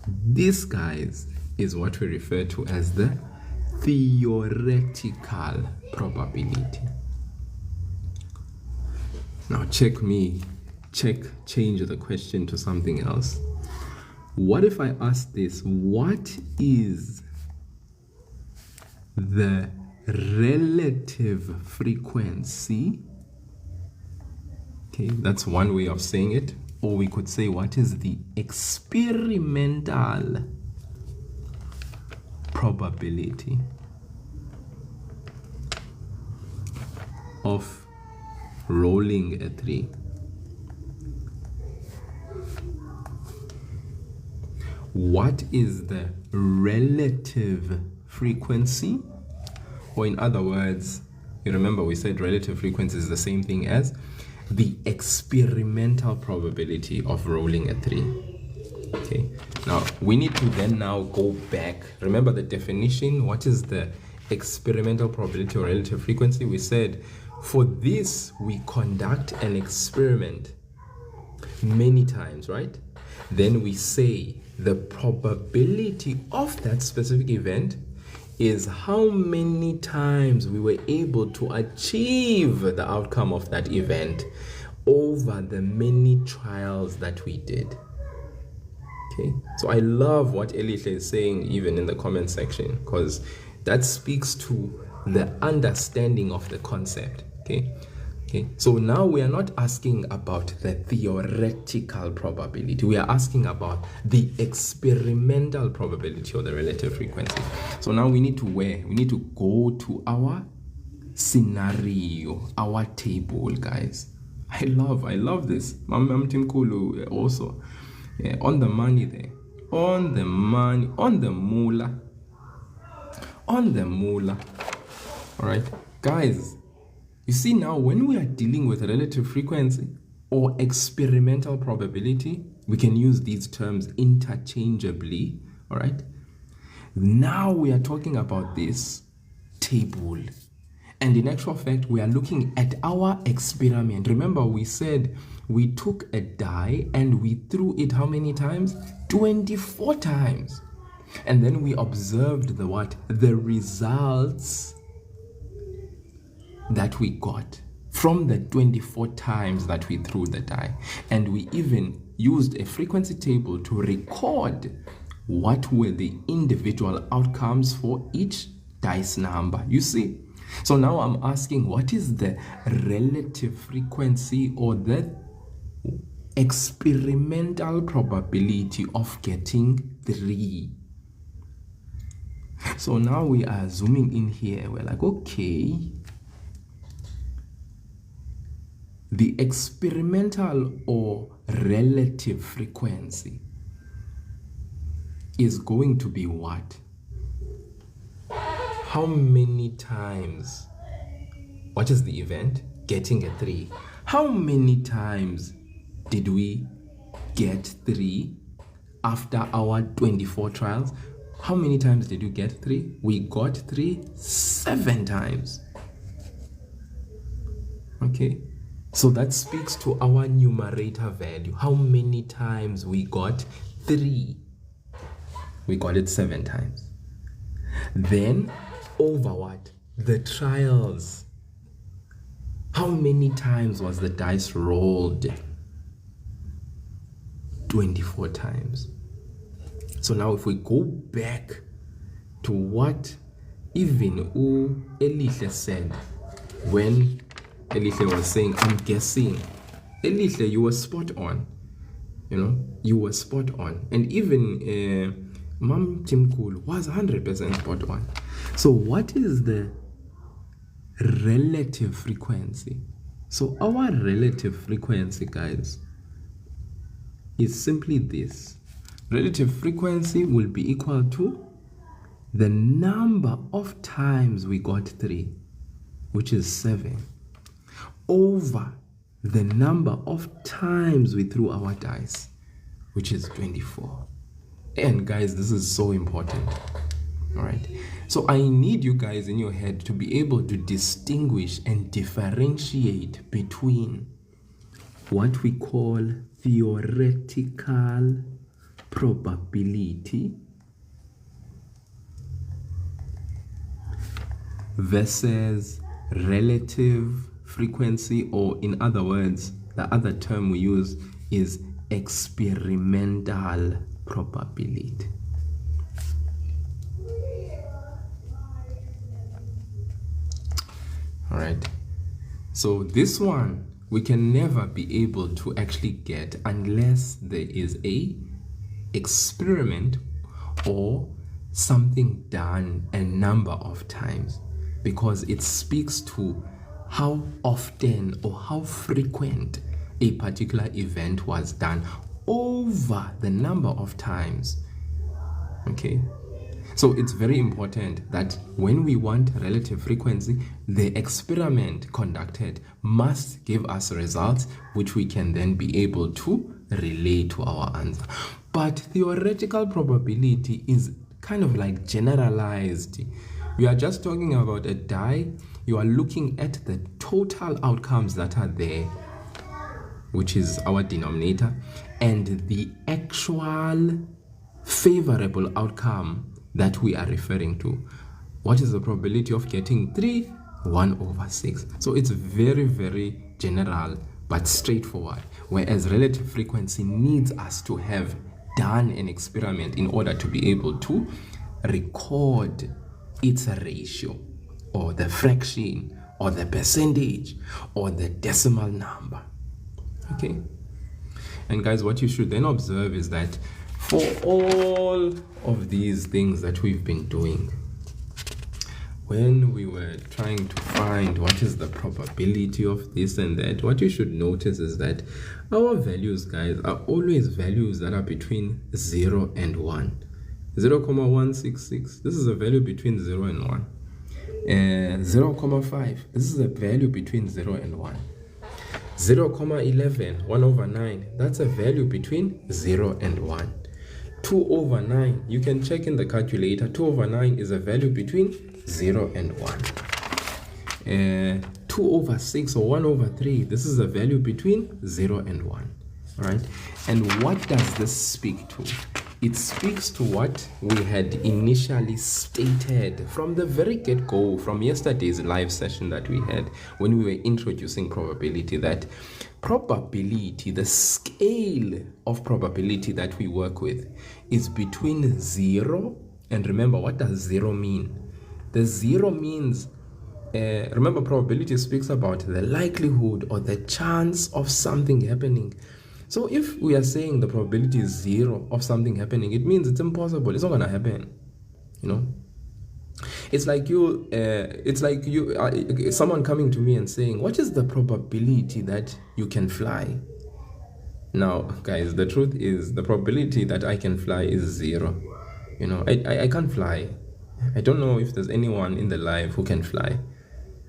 This, guys, is what we refer to as the theoretical probability. Now change the question to something else. What if I ask this? What is the relative frequency. Okay, that's one way of saying it. Or we could say, what is the experimental probability of rolling a 3? What is the relative frequency? Or in other words, you remember we said relative frequency is the same thing as the experimental probability of rolling a 3. Okay, now we need to then now go back. Remember the definition. What is the experimental probability or relative frequency? We said for this we conduct an experiment many times, right? Then we say the probability of that specific event is how many times we were able to achieve the outcome of that event over the many trials that we did. Okay, so I love what Elihle is saying even in the comment section, because that speaks to the understanding of the concept. Okay, so now we are not asking about the theoretical probability. We are asking about the experimental probability or the relative frequency. So now we need to We need to go to our scenario, our table, guys. I love this. Mam Tim Kulu also. Yeah, on the money there. On the money. On the moolah. On the moolah. Alright. Guys, you see now when we are dealing with relative frequency or experimental probability, we can use these terms interchangeably. Alright. Now we are talking about this table. And in actual fact, we are looking at our experiment. Remember, we said we took a die and we threw it how many times? 24 times. And then we observed the what? The results that we got from the 24 times that we threw the die. And we even used a frequency table to record what were the individual outcomes for each dice number. You see? So now I'm asking, what is the relative frequency or the experimental probability of getting 3? So now we are zooming in here. We're like, okay, the experimental or relative frequency is going to be what? How many times? What is the event? Getting a 3. How many times did we get 3 after our 24 trials? How many times did you get 3? We got 3 7 times. Okay, so that speaks to our numerator value. How many times we got 3? We got it 7 times. Then over what? The trials. How many times was the dice rolled? 24 times. So now if we go back to what even Elihle said when Elihle was saying, I'm guessing. Elihle, you were spot on. You know, you were spot on. And even Mam Timkul was 100% spot on. So what is the relative frequency? So our relative frequency, guys, is simply this. Relative frequency will be equal to the number of times we got 3, which is 7, over the number of times we threw our dice, which is 24. And guys, this is so important. All right, so I need you guys in your head to be able to distinguish and differentiate between what we call theoretical probability versus relative frequency, or in other words, the other term we use is experimental probability. right? So this one we can never be able to actually get unless there is a experiment or something done a number of times, because it speaks to how often or how frequent a particular event was done over the number of times. Okay, so it's very important that when we want relative frequency, the experiment conducted must give us results which we can then be able to relate to our answer. But theoretical probability is kind of like generalized. We are just talking about a die. You are looking at the total outcomes that are there, which is our denominator, and the actual favorable outcome that we are referring to. What is the probability of getting 3? 1/6. So it's very, very general but straightforward, whereas relative frequency needs us to have done an experiment in order to be able to record its ratio or the fraction or the percentage or the decimal number. Okay, and guys, what you should then observe is that for all of these things that we've been doing, when we were trying to find what is the probability of this and that, what you should notice is that our values, guys, are always values that are between 0 and 1. 0,166, this is a value between 0 and 1. 0,5, this is a value between 0 and 1. 0,11, 1/9, that's a value between 0 and 1. 2/9, you can check in the calculator, 2/9 is a value between 0 and 1. 2/6 or 1/3, this is a value between 0 and 1. All right, and what does this speak to? It speaks to what we had initially stated from the very get-go, from yesterday's live session that we had when we were introducing probability, that probability, the scale of probability that we work with, is between 0, and remember, what does 0 mean? The 0 means, remember, probability speaks about the likelihood or the chance of something happening. So if we are saying the probability is 0 of something happening, it means it's impossible. It's not gonna happen. You know, it's like someone coming to me and saying, "What is the probability that you can fly?" Now, guys, the truth is the probability that I can fly is 0. You know, I can't fly. I don't know if there's anyone in the live who can fly.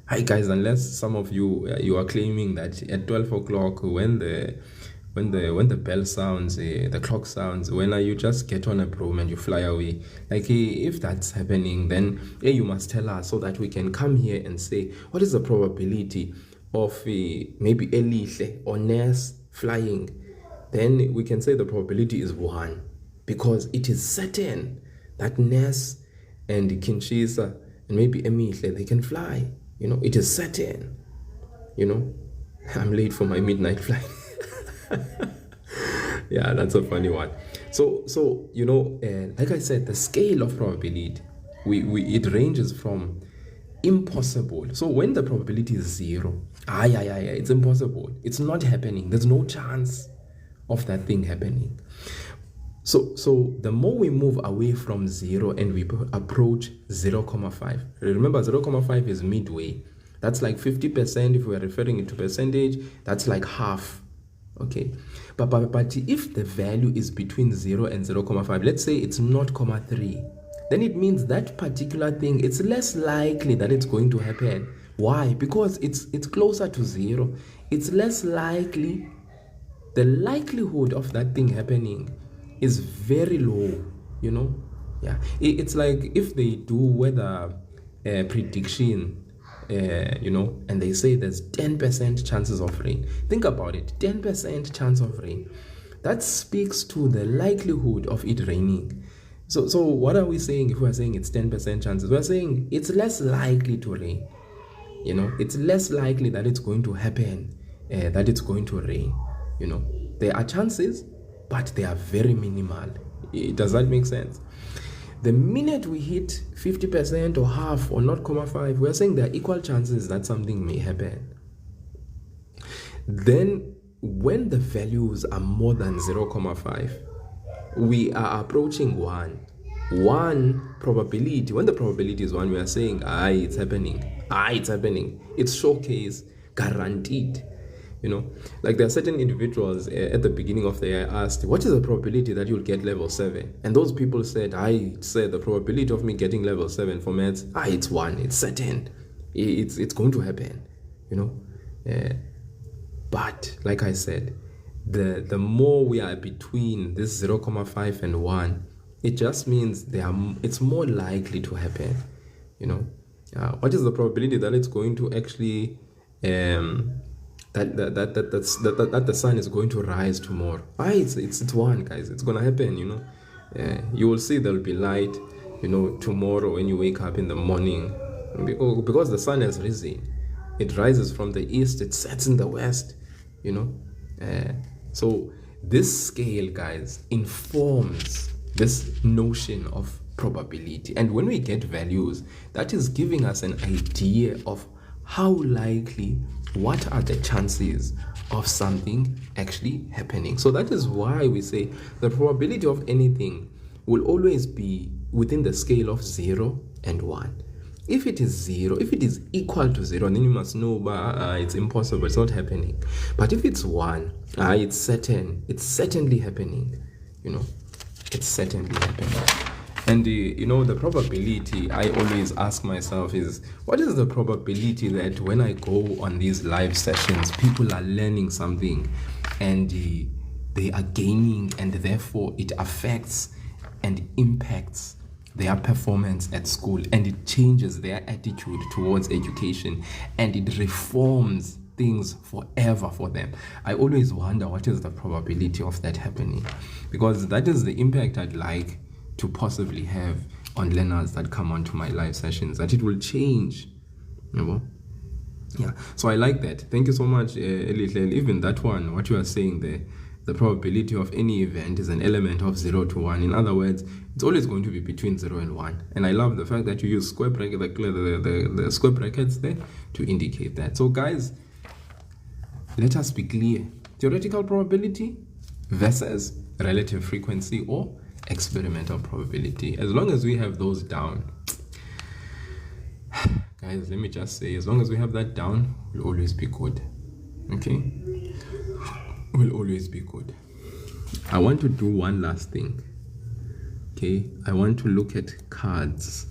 Hi, guys, unless some of you are claiming that at 12 o'clock when the bell sounds, the clock sounds, when you just get on a broom and you fly away. Like, if that's happening, then you must tell us so that we can come here and say, what is the probability of maybe Elihle or Ness flying? Then we can say the probability is 1, because it is certain that Ness and Kinshasa and maybe Emihle, they can fly. You know, it is certain. You know, I'm late for my midnight flight. Yeah, that's a funny one. So you know, like I said, the scale of probability, it ranges from impossible. So when the probability is 0, it's impossible. It's not happening. There's no chance of that thing happening. So the more we move away from 0 and we approach 0,5. Remember, 0,5 is midway. That's like 50%. If we are referring it to percentage, that's like half. Okay, but if the value is between 0 and 0,5, let's say it's 0,3, then it means that particular thing, it's less likely that it's going to happen. Why? Because it's closer to 0. It's less likely. The likelihood of that thing happening is very low, you know. Yeah, it's like if they do weather prediction, you know, and they say there's 10% chances of rain. Think about it, 10% chance of rain. That speaks to the likelihood of it raining. So what are we saying if we're saying it's 10% chances? We're saying it's less likely to rain. You know, it's less likely that it's going to happen, that it's going to rain. You know, there are chances, but they are very minimal. Does that make sense? The minute we hit 50% or half or 0.5, we are saying there are equal chances that something may happen. Then when the values are more than 0.5, we are approaching 1 probability. When the probability is 1, we are saying it's happening. It's happening. It's showcase, guaranteed. Like there are certain individuals at the beginning of the year asked, what is the probability that you'll get level 7? And those people said, the probability of me getting level 7 for maths, it's 1, it's certain, it's going to happen, but like I said, the more we are between this 0.5 and 1, it just means it's more likely to happen. What is the probability that it's going to actually that the sun is going to rise tomorrow? It's 1, guys. It's gonna happen. You will see there'll be light tomorrow when you wake up in the morning, because the sun has risen. It rises from the east, it sets in the west. So this scale, guys, informs this notion of probability. And when we get values, that is giving us an idea of how likely, what are the chances of something actually happening. So that is why we say the probability of anything will always be within the scale of 0 and 1. If it is 0, if it is equal to 0, then you must know it's impossible, it's not happening. But if it's 1, it's certain, it's certainly happening. It's certainly happening. And the probability I always ask myself is, what is the probability that when I go on these live sessions, people are learning something and they are gaining, and therefore it affects and impacts their performance at school, and it changes their attitude towards education, and it reforms things forever for them. I always wonder, what is the probability of that happening? Because that is the impact I'd like to possibly have on learners that come onto my live sessions, that it will change. Yeah, so I like that. Thank you so much, Elihlel. Even that one, what you are saying there, the probability of any event is an element of 0 to 1. In other words, it's always going to be between 0 and 1. And I love the fact that you use square bracket, the square brackets there to indicate that. So guys, let us be clear. Theoretical probability versus relative frequency or experimental probability. As long as we have those down, guys, let me just say, as long as we have that down, we'll always be good. Okay? We'll always be good. I want to do one last thing. Okay? I want to look at cards.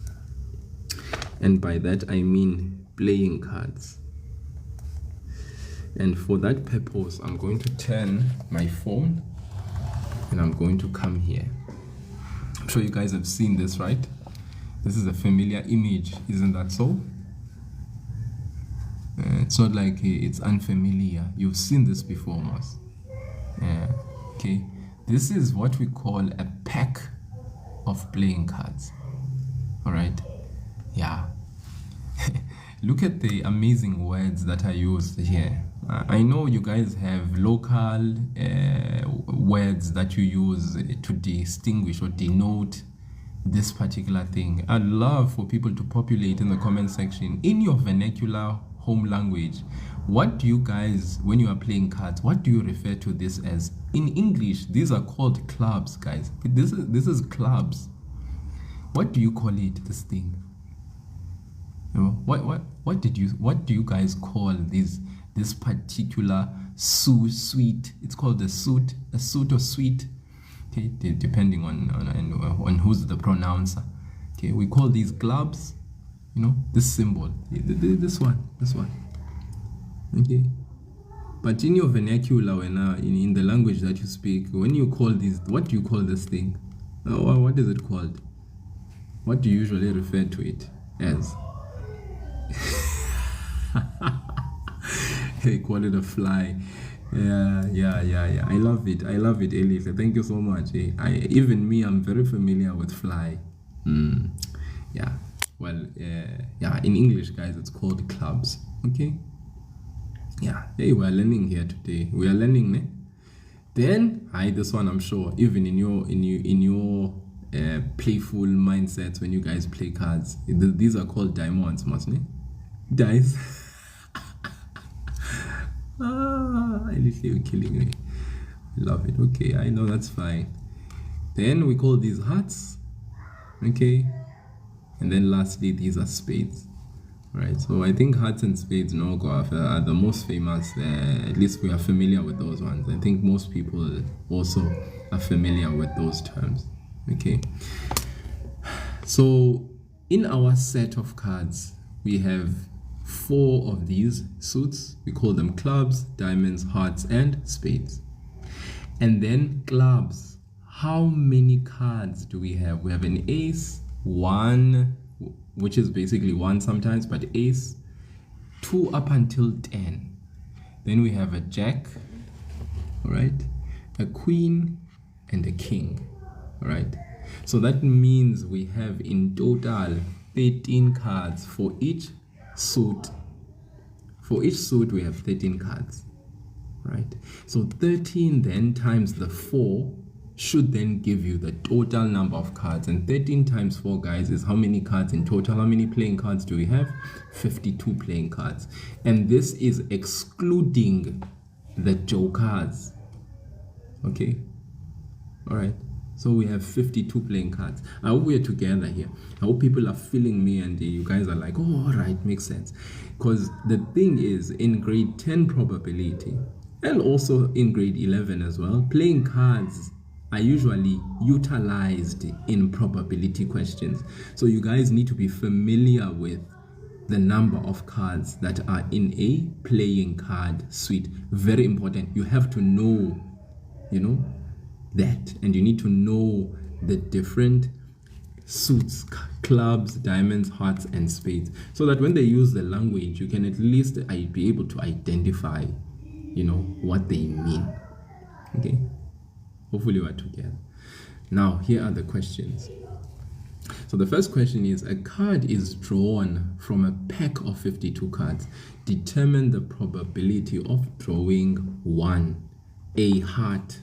And by that I mean playing cards. And for that purpose, I'm going to turn my phone and I'm going to come here. I'm sure you guys have seen this, right? This is a familiar image, isn't that so? It's not like it's unfamiliar. You've seen this before, Mas. Okay, this is what we call a pack of playing cards. All right, yeah. Look at the amazing words that are used here. I know you guys have local words that you use to distinguish or denote this particular thing. I'd love for people to populate in the comment section, in your vernacular home language, what do you guys, when you are playing cards, what do you refer to this as? In English, these are called clubs, guys. This is clubs. What do you call it, this thing? What do you guys call this particular suite? It's called a suit or suite. Okay, depending on who's the pronouncer. Okay, we call these clubs. This symbol, this one. Okay, but in your vernacular, in the language that you speak, when you call these, what do you call this thing? What is it called? What do you usually refer to it as? Hey, call it a fly. Yeah. I love it, Elise. Thank you so much. Even me, I'm very familiar with fly. Yeah. Well, in English, guys, it's called clubs. Okay. Yeah. Hey, we're learning here today. We are learning, ne? Then, this one, I'm sure, even in your playful mindsets when you guys play cards. These are called diamonds, mustn't it? Dice. You're killing me. Love it. Okay, I know, that's fine. Then we call these hearts. Okay. And then lastly, these are spades. Right, so I think hearts and spades are the most famous. At least we are familiar with those ones. I think most people also are familiar with those terms. Okay, so in our set of cards, we have 4 of these suits. We call them clubs, diamonds, hearts, and spades. And then clubs. How many cards do we have? We have an ace, 1, which is basically 1 sometimes, but ace, 2 up until 10. Then we have a jack, all right, a queen, and a king, all right. So that means we have in total 13 cards for each suit. For each suit, we have 13 cards, right? So 13 then times the 4 should then give you the total number of cards. And 13 times 4, guys, is how many cards in total? How many playing cards do we have? 52 playing cards. And this is excluding the jokers. Okay? All right. So we have 52 playing cards. I hope we're together here. I hope people are feeling me and you guys are like, oh, all right, makes sense. Because the thing is, in grade 10 probability, and also in grade 11 as well, playing cards are usually utilized in probability questions. So you guys need to be familiar with the number of cards that are in a playing card suite. Very important. You have to know, that. And you need to know the different suits, clubs, diamonds, hearts, and spades. So that when they use the language, you can at least be able to identify, what they mean. Okay? Hopefully we're together. Now, here are the questions. So the first question is, a card is drawn from a pack of 52 cards. Determine the probability of drawing 1. A heart.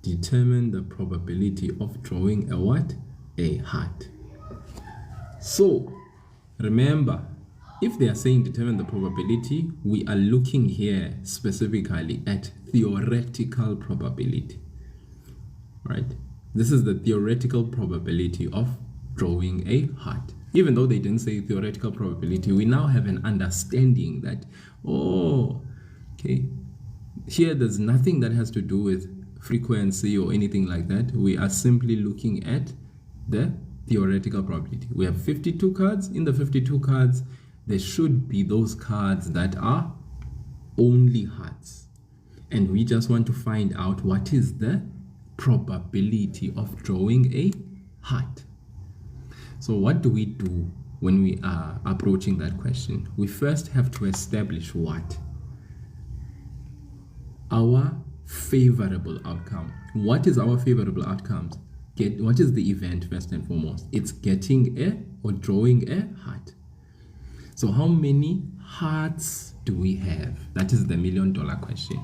Determine the probability of drawing a what? A heart. So, remember, if they are saying determine the probability, we are looking here specifically at theoretical probability, right? This is the theoretical probability of drawing a heart. Even though they didn't say theoretical probability, we now have an understanding that, here there's nothing that has to do with frequency or anything like that. We are simply looking at the theoretical probability. We have 52 cards. In the 52 cards, there should be those cards that are only hearts. And we just want to find out what is the probability of drawing a heart. So what do we do when we are approaching that question? We first have to establish what? Our favorable outcome. What is our favorable outcomes? What is the event first and foremost? It's getting or drawing a heart. So how many hearts do we have? That is the $1 million question.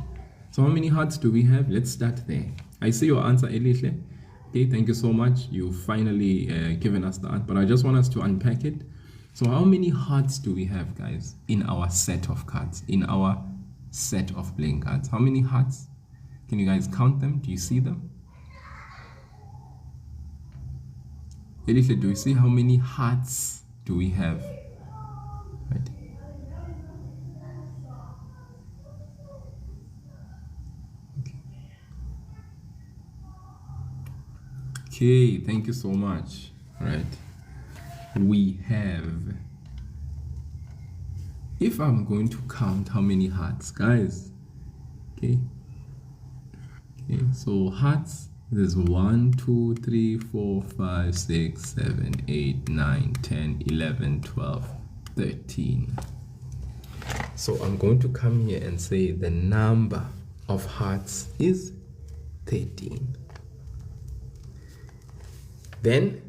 So how many hearts do we have? Let's start there. I see your answer, Elihle. Okay, thank you so much. You've finally given us that, but I just want us to unpack it. So how many hearts do we have, guys, in our set of cards, in our set of playing cards? How many hearts? Can you guys count them? Do you see them? Elihle, do you see how many hearts do we have? Right. Okay, thank you so much. Right. We have, if I'm going to count how many hearts, guys, okay, so hearts, there's 1, 2, 3, 4, 5, 6, 7, 8, 9, 10, 11, 12, 13. So I'm going to come here and say the number of hearts is 13. Then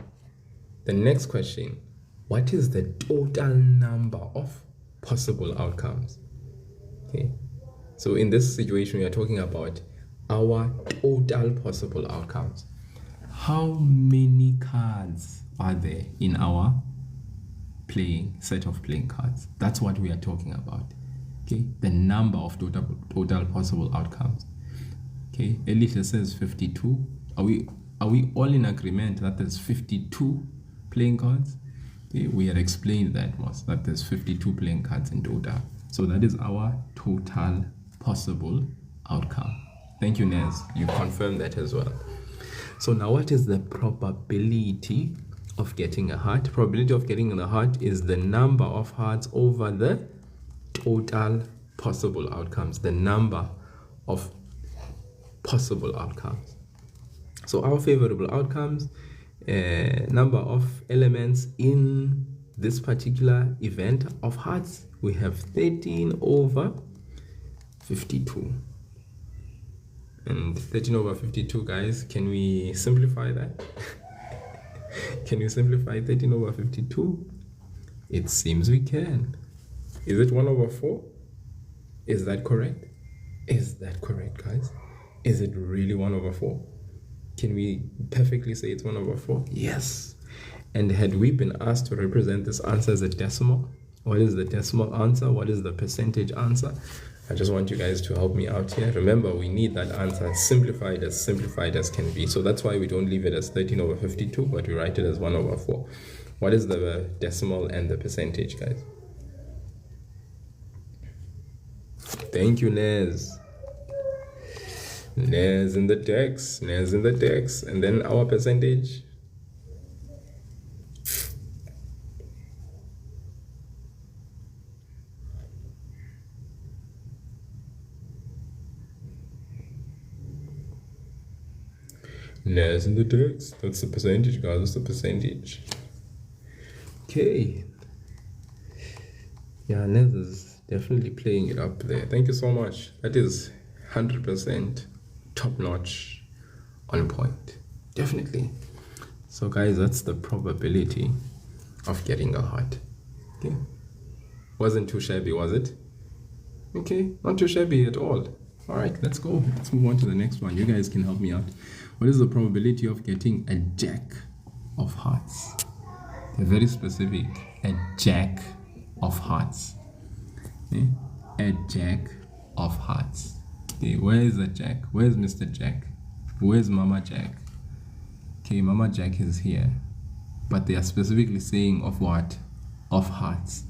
the next question, what is the total number of possible outcomes? Okay, so in this situation we are talking about our total possible outcomes. How many cards are there in our set of playing cards? That's what we are talking about. Okay, the number of total possible outcomes. Okay, Elisha says 52. Are we all in agreement that there's 52 playing cards? Okay, we had explained that there's 52 playing cards in total. So that is our total possible outcome. Thank you, Nez. You confirmed that as well. So now what is the probability of getting a heart? Probability of getting a heart is the number of hearts over the total possible outcomes, the number of possible outcomes. So our favorable outcomes, number of elements in this particular event of hearts, we have 13 over 52. And 13 over 52, guys, can we simplify that? Can you simplify 13 over 52? It seems we can. Is it 1 over 4? Is that correct? Is that correct, guys? Is it really 1 over 4? Can we perfectly say it's 1 over 4? Yes. And had we been asked to represent this answer as a decimal, what is the decimal answer? What is the percentage answer? I just want you guys to help me out here. Remember, we need that answer simplified as can be. So that's why we don't leave it as 13 over 52, but we write it as 1 over 4. What is the decimal and the percentage, guys? Thank you, Nez. Nez in the text. Nez in the text. And then our percentage. Nez in the text. That's the percentage, guys. That's the percentage. Okay. Yeah, Nez is definitely playing it up there. Thank you so much. That is 100% top notch, on point. Definitely. So, guys, that's the probability of getting a heart. Okay. Wasn't too shabby, was it? Okay, not too shabby at all. All right, let's go. Let's move on to the next one. You guys can help me out. What is the probability of getting a jack of hearts? They're very specific. A jack of hearts. Okay? A jack of hearts. Okay, where is the jack? Where's Mr. Jack? Where's Mama Jack? Okay, Mama Jack is here. But they are specifically saying of what? Of hearts.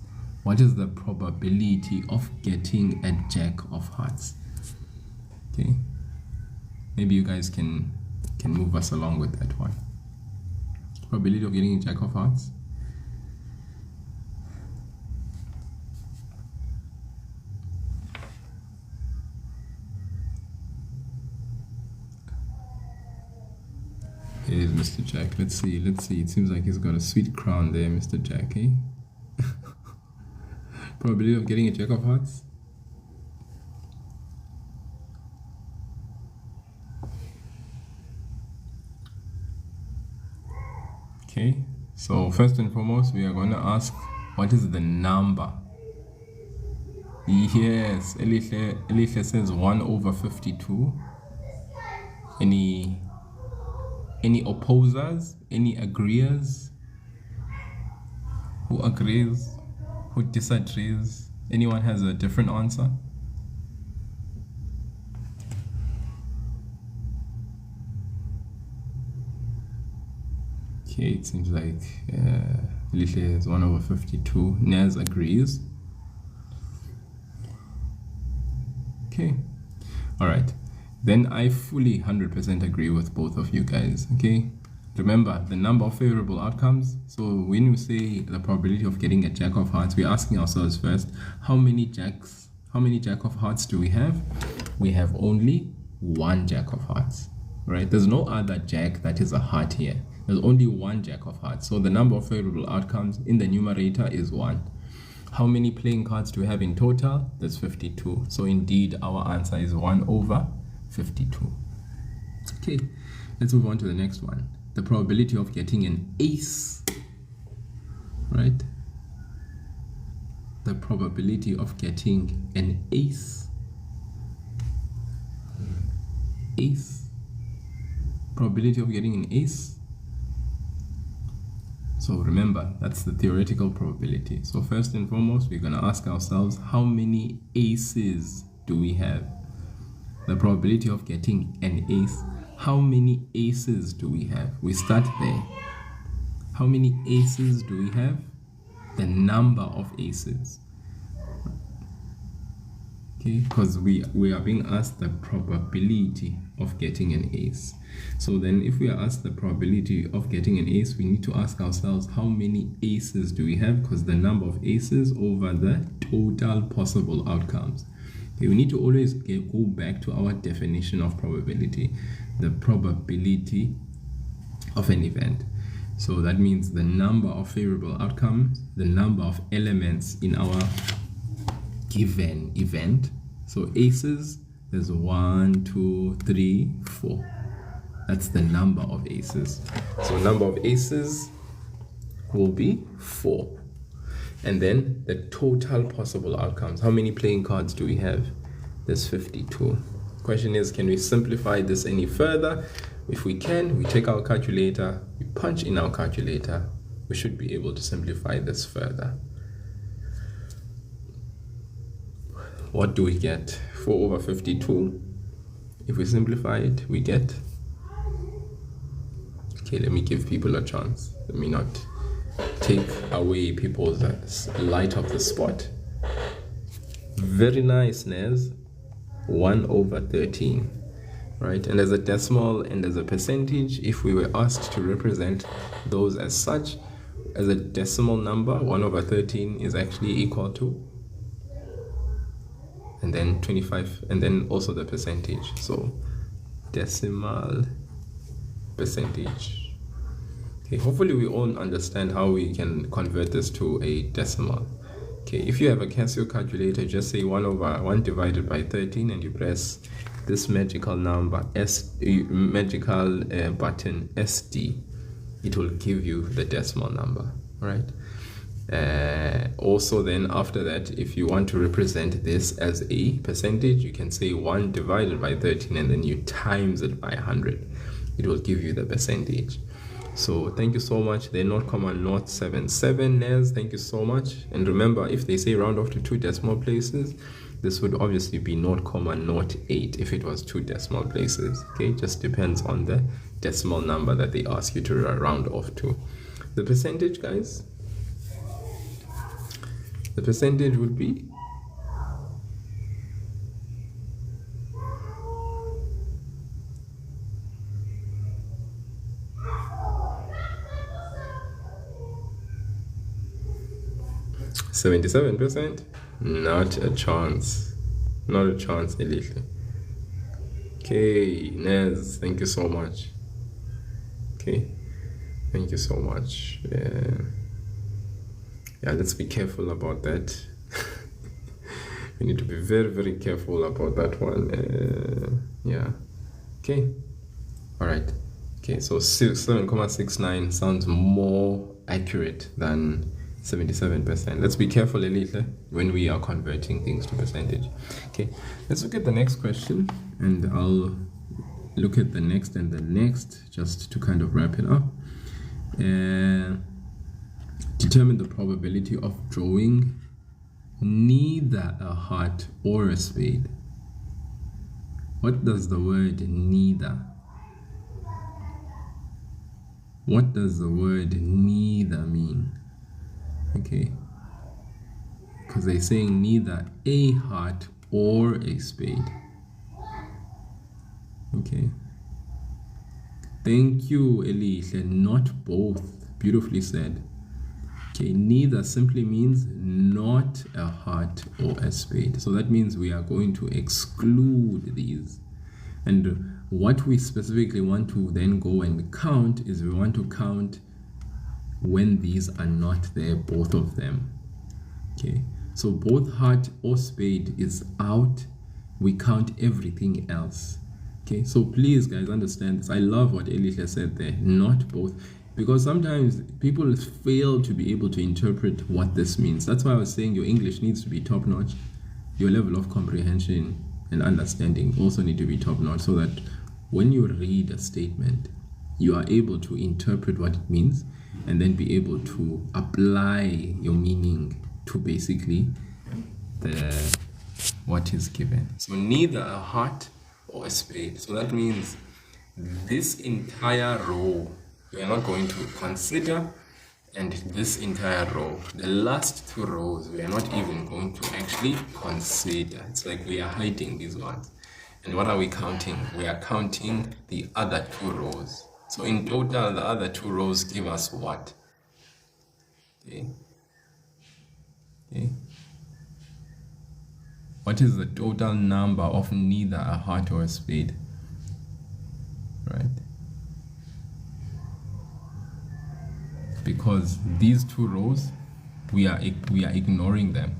What is the probability of getting a jack of hearts? Okay, maybe you guys can move us along with that one. Probability of getting a jack of hearts. Here's Mr. Jack. Let's see. It seems like he's got a sweet crown there, Mr. Jack, eh? Probability of getting a jack of hearts. Okay, so first and foremost, we are going to ask, what is the number? Yes, Elisha says 1 over 52. Any opposers? Any agreeers? Who agrees? Who disagrees? Anyone has a different answer? Okay, it seems like Elisha is 1 over 52. Naz agrees. Okay, all right. Then I fully 100% agree with both of you guys. Okay, remember the number of favorable outcomes. So when we say the probability of getting a jack of hearts, we're asking ourselves first, how many jack of hearts do we have? We have only one jack of hearts, right? There's no other jack that is a heart here. There's only one jack of hearts. So the number of favorable outcomes in the numerator is 1. How many playing cards do we have in total? That's 52. So indeed, our answer is 1 over 52. Okay, let's move on to the next one. The probability of getting an ace, right? The probability of getting an ace. ace. Probability of getting an ace. So remember, that's the theoretical probability. So first and foremost, we're going to ask ourselves, how many aces do we have? The probability of getting an ace. How many aces do we have? We start there. How many aces do we have? The number of aces. Okay, because we are being asked the probability of getting an ace. So then if we are asked the probability of getting an ace, we need to ask ourselves, how many aces do we have? Because the number of aces over the total possible outcomes. Okay, we need to always go back to our definition of probability, the probability of an event. So that means the number of favorable outcomes, the number of elements in our given event. So aces, there's 1, 2, 3, 4. That's the number of aces. So number of aces will be 4. And then the total possible outcomes. How many playing cards do we have? There's 52. Question is, can we simplify this any further? If we can, we take our calculator, we punch in our calculator. We should be able to simplify this further. What do we get? 4 over 52. If we simplify it, we get... Okay, let me give people a chance. Let me not take away people's light of the spot. Very nice, Nez. 1 over 13. Right? And as a decimal and as a percentage, if we were asked to represent those as such, as a decimal number, 1 over 13 is actually equal to, and then 25, and then also the percentage. So decimal percentage. Okay, hopefully we all understand how we can convert this to a decimal. Okay, if you have a Casio calculator, just say 1 divided by 13 and you press this magical number, magical button SD. It will give you the decimal number, right? Also then after that, if you want to represent this as a percentage, you can say 1 divided by 13 and then you times it by 100. It will give you the percentage. So thank you so much. They're 0.077 Nez. Thank you so much. And remember, if they say round off to 2 decimal places, this would obviously be 0.08 if it was 2 decimal places. Okay, just depends on the decimal number that they ask you to round off to. The percentage, guys, the percentage would be 77%. Not a chance. Not a chance, Elite. Okay, Nez, thank you so much. Okay, thank you so much. Yeah, let's be careful about that. We need to be very, very careful about that one. Yeah. Okay. All right. Okay, so 7.69 sounds more accurate than 77%. Let's be careful, Elite, when we are converting things to percentage. Okay, let's look at the next question, and I'll look at the next and the next just to kind of wrap it up. Determine the probability of drawing neither a heart or a spade. What does the word neither? What does the word neither mean? Okay, because they're saying neither a heart or a spade. Okay, thank you, Elise. Not both. Beautifully said. Okay, neither simply means not a heart or a spade. So that means we are going to exclude these. And what we specifically want to then go and count is we want to count when these are not there, both of them. Okay, so both heart or spade is out, we count everything else. Okay, so please guys understand this. I love what Elisha said there, not both, because sometimes people fail to be able to interpret what this means. That's why I was saying your English needs to be top notch. Your level of comprehension and understanding also need to be top notch, so that when you read a statement, you are able to interpret what it means and then be able to apply your meaning to basically what is given. So neither a heart or a spade. So that means this entire row we are not going to consider, and this entire row, the last two rows, we are not even going to actually consider. It's like we are hiding these ones. And what are we counting? We are counting the other two rows. So in total, the other two rows give us what? Okay. What is the total number of neither a heart or a spade? Right? Because these two rows, we are ignoring them,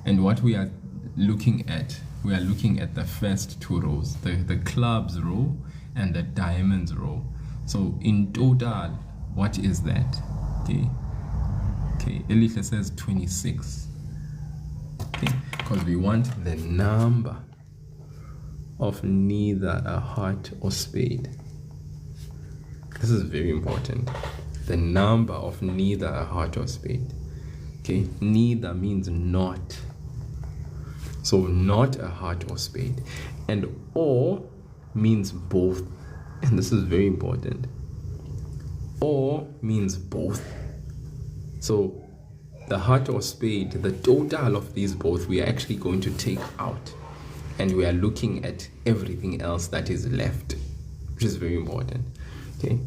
and what we are looking at the first two rows, the clubs row and the diamonds row. So in total, what is that? Okay, Elisha says 26. Okay, because we want the number of neither a heart or spade. This is very important. The number of neither a heart or spade. Okay, neither means not. So not a heart or spade. And or means both. And this is very important. Or means both. So the heart or spade, the total of these both, we are actually going to take out. And we are looking at everything else that is left, which is very important. Okay,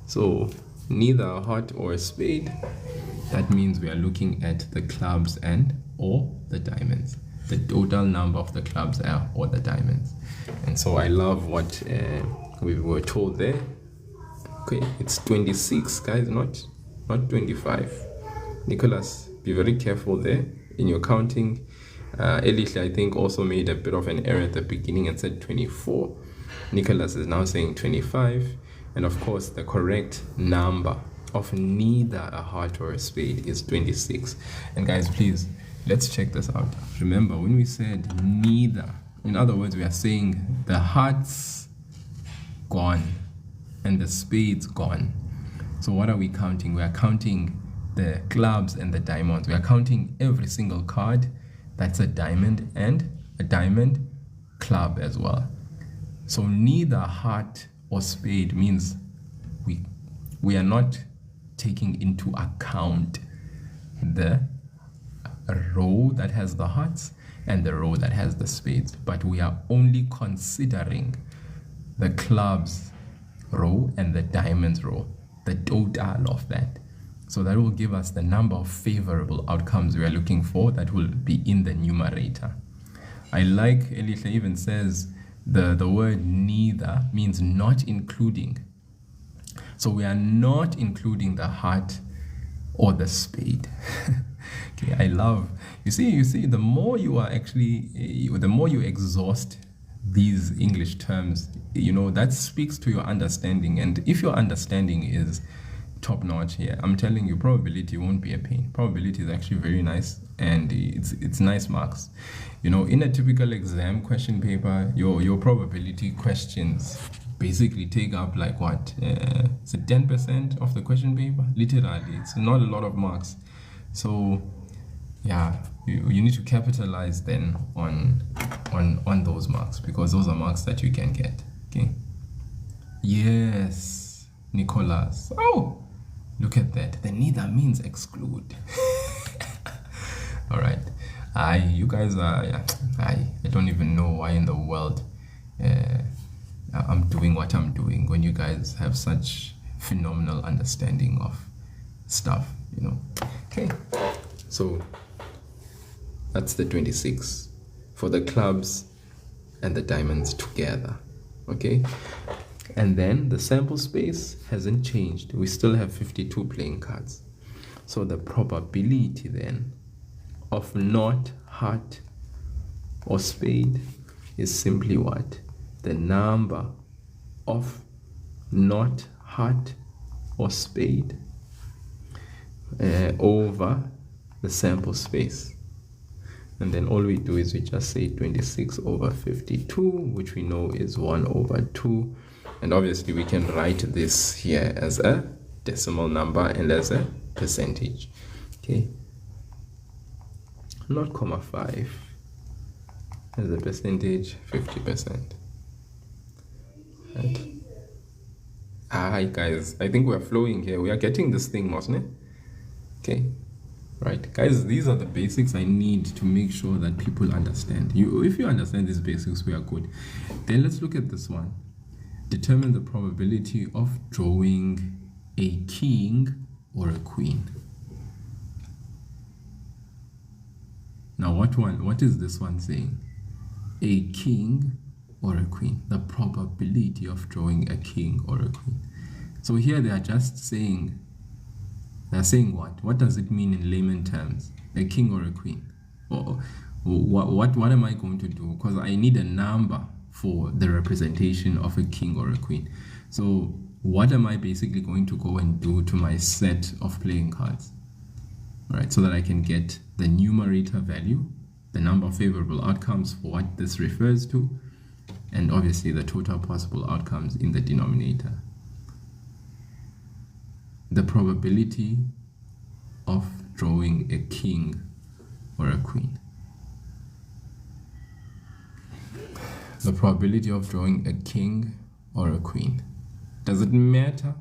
so neither a heart or a spade, that means we are looking at the clubs and or the diamonds, the total number of the clubs or the diamonds. And so I love what we were told there. Okay, it's 26, guys, not 25. Nicholas, be very careful there in your counting. Elisha, I think, also made a bit of an error at the beginning and said 24. Nicholas is now saying 25. And of course, the correct number of neither a heart or a spade is 26. And guys, please, let's check this out. Remember, when we said neither, in other words, we are saying the heart's gone and the spade's gone. So what are we counting? We are counting the clubs and the diamonds. We are counting every single card that's a diamond and a diamond club as well. So neither heart or spade means we are not taking into account the row that has the hearts and the row that has the spades, but we are only considering the clubs row and the diamonds row, the total of that. So that will give us the number of favorable outcomes we are looking for that will be in the numerator. I like Elisha even says the word neither means not including. So we are not including the heart or the spade. Okay, I love, you see, the more you are actually, the more you exhaust these English terms, that speaks to your understanding. And if your understanding is top notch here, I'm telling you, probability won't be a pain. Probability is actually very nice, and it's nice marks. In a typical exam question paper, your probability questions basically take up like what? It's 10% of the question paper. Literally, it's not a lot of marks. So yeah, you need to capitalize then on those marks, because those are marks that you can get. Okay. Yes, Nicholas. Oh, look at that. The neither means exclude. All right. You guys are. I don't even know why in the world I'm doing what I'm doing when you guys have such phenomenal understanding of stuff. Okay. So that's the 26 for the clubs and the diamonds together. Okay. And then the sample space hasn't changed. We still have 52 playing cards. So the probability then of not heart or spade is simply what? The number of not heart or spade over the sample space. And then all we do is we just say 26 over 52, which we know is 1 over 2. And obviously we can write this here as a decimal number and as a percentage. Okay. 0.5 as a percentage, 50%. Right. Hi guys, I think we're flowing here. We are getting this thing, wasn't it? Okay. Right, guys, these are the basics I need to make sure that people understand. If you understand these basics, we are good. Then let's look at this one. Determine the probability of drawing a king or a queen. Now, what is this one saying? A king or a queen. The probability of drawing a king or a queen. So here they are just saying, they're saying what? What does it mean in layman terms? A king or a queen? Or what am I going to do? Because I need a number for the representation of a king or a queen. So what am I basically going to go and do to my set of playing cards? All right, so that I can get the numerator value, the number of favorable outcomes for what this refers to, and obviously the total possible outcomes in the denominator. The probability of drawing a king or a queen. The probability of drawing a king or a queen. Does it matter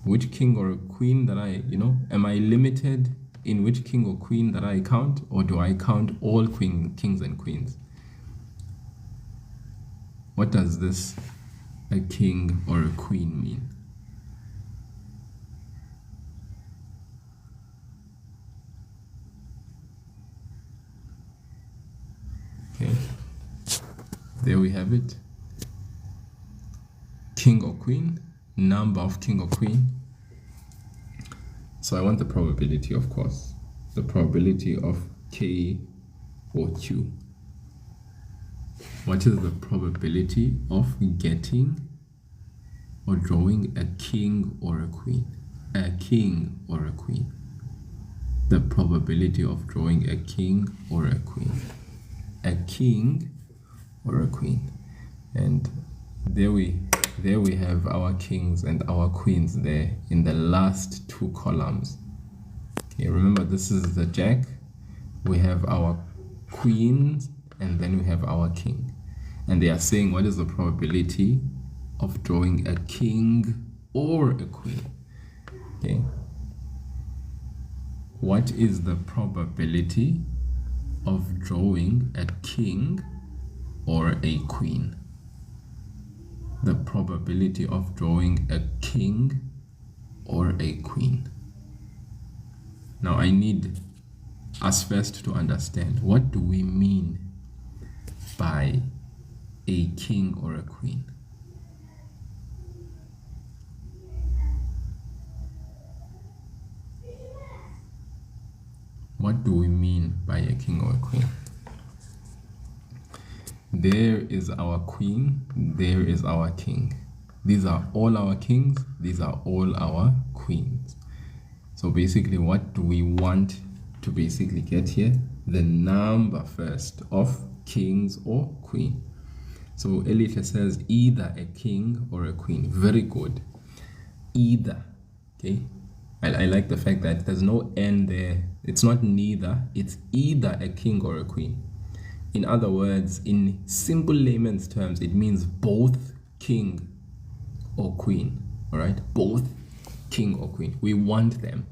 which king or a queen that am I limited in which king or queen that I count, or do I count all kings and queens? What does this a king or a queen mean? Okay, there we have it. King or queen, number of king or queen. So I want the probability, of course, the probability of K or Q. What is the probability of getting or drawing a king or a queen? A king or a queen. The probability of drawing a king or a queen. A king or a queen. And there we have our kings and our queens there in the last two columns. Okay, remember this is the jack. We have our queens and then we have our king. And they are saying what is the probability of drawing a king or a queen. Okay. What is the probability of drawing a king or a queen? The probability of drawing a king or a queen. Now I need us first to understand, what do we mean by a king or a queen? What do we mean by a king or a queen? There is our queen, there is our king. These are all our kings, these are all our queens. So basically, what do we want to basically get here? The number first of kings or queen. So Elita says either a king or a queen. Very good. Either. Okay. I like the fact that there's no N there. It's not neither. It's either a king or a queen. In other words, in simple layman's terms, it means both king or queen. All right, both king or queen. We want them.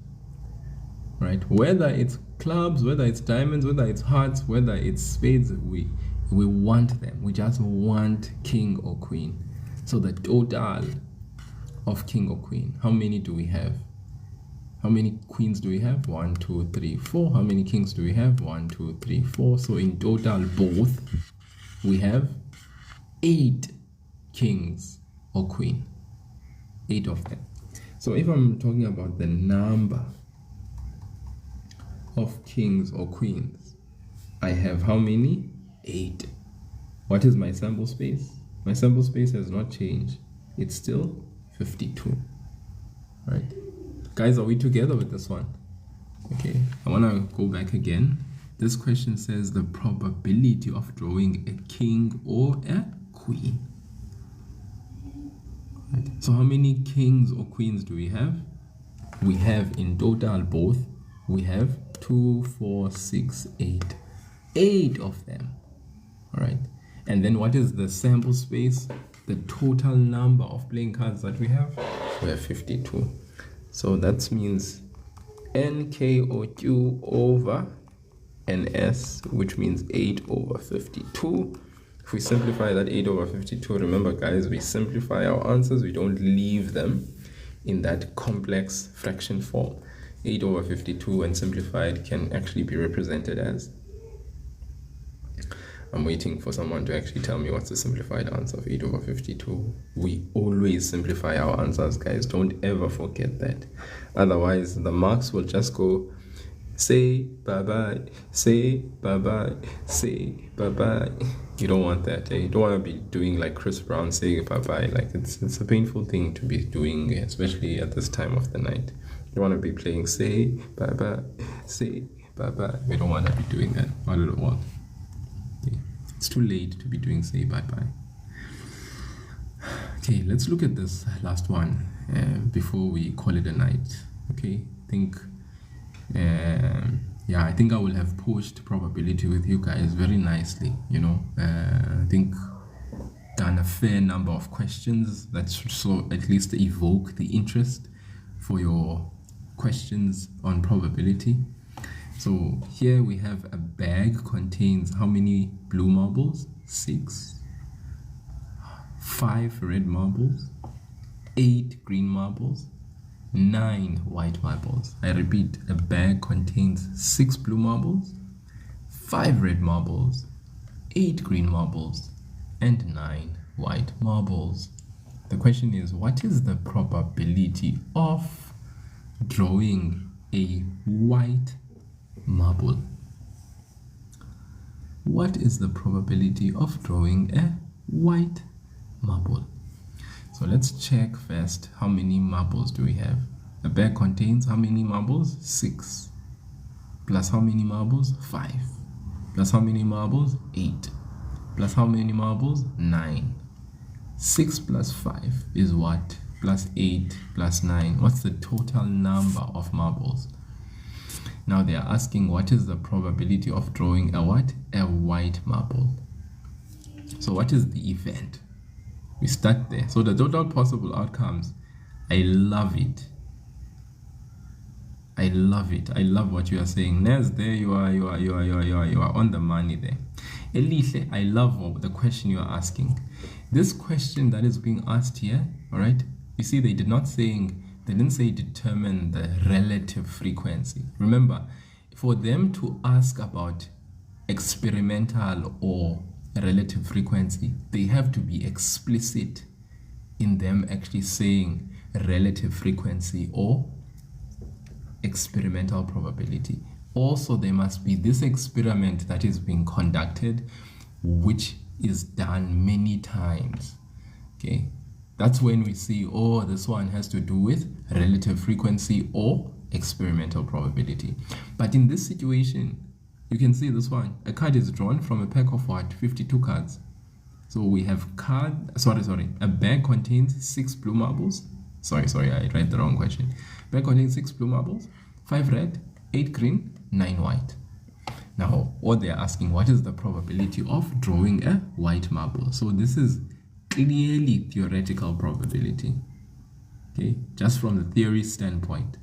Right, whether it's clubs, whether it's diamonds, whether it's hearts, whether it's spades, we want them. We just want king or queen. So the total of king or queen. How many do we have? How many queens do we have? 1, 2, 3, 4. How many kings do we have? 1, 2, 3, 4. So in total, both, we have 8 kings or queen. 8 of them. So if I'm talking about the number of kings or queens, I have how many? 8. What is my sample space? My sample space has not changed. It's still 52. Right? Guys, are we together with this one? Okay, I want to go back again This question says the probability of drawing a king or a queen. Right. So how many kings or queens do we have? We have in total both. We have 2, 4, 6, 8. 8 of them. All right. And then what is the sample space? The total number of playing cards that we have? We have 52. So that means NK or Q over NS, which means 8 over 52. If we simplify that 8 over 52, remember guys, we simplify our answers. We don't leave them in that complex fraction form. 8 over 52 when simplified can actually be represented as, I'm waiting for someone to actually tell me what's the simplified answer of 8 over 52. We always simplify our answers, guys. Don't ever forget that. Otherwise, the marks will just go, say bye-bye, say bye-bye, say bye-bye. You don't want that. You don't want to be doing like Chris Brown, say bye-bye. Like it's a painful thing to be doing, especially at this time of the night. You want to be playing say bye-bye, say bye-bye. We don't want to be doing that. Not at all. It's too late to be doing say bye-bye. Okay, let's look at this last one before we call it a night. Okay, I think I will have pushed probability with you guys very nicely. I think done a fair number of questions that should so at least evoke the interest for your questions on probability. So here we have a bag contains how many blue marbles? 6. 5 red marbles, 8 green marbles, 9 white marbles. I repeat, a bag contains 6 blue marbles, 5 red marbles, 8 green marbles, and 9 white marbles. The question is, what is the probability of drawing a white marble? What is the probability of drawing a white marble? So let's check first, how many marbles do we have? A bag contains how many marbles? 6. Plus how many marbles? 5. Plus how many marbles? 8. Plus how many marbles? 9. 6 plus 5 is what? Plus 8 plus 9. What's the total number of marbles? Now they are asking, what is the probability of drawing a what? A white marble. So what is the event? We start there. So the total possible outcomes, I love it. I love it. I love what you are saying. Nez, there you are on the money there. Elihle, I love the question you are asking. This question that is being asked here, all right? You see, they didn't say determine the relative frequency. Remember, for them to ask about experimental or relative frequency, they have to be explicit in them actually saying relative frequency or experimental probability. Also, there must be this experiment that is being conducted, which is done many times. Okay, that's when we see, oh, this one has to do with relative frequency or experimental probability. But in this situation, you can see this one, a card is drawn from a pack of what? 52 cards. So we have a bag contains 6 blue marbles. Sorry, I read the wrong question. Bag contains 6 blue marbles, 5 red, 8 green, 9 white. Now, what they're asking, what is the probability of drawing a white marble? So this is clearly theoretical probability. Okay, just from the theory standpoint,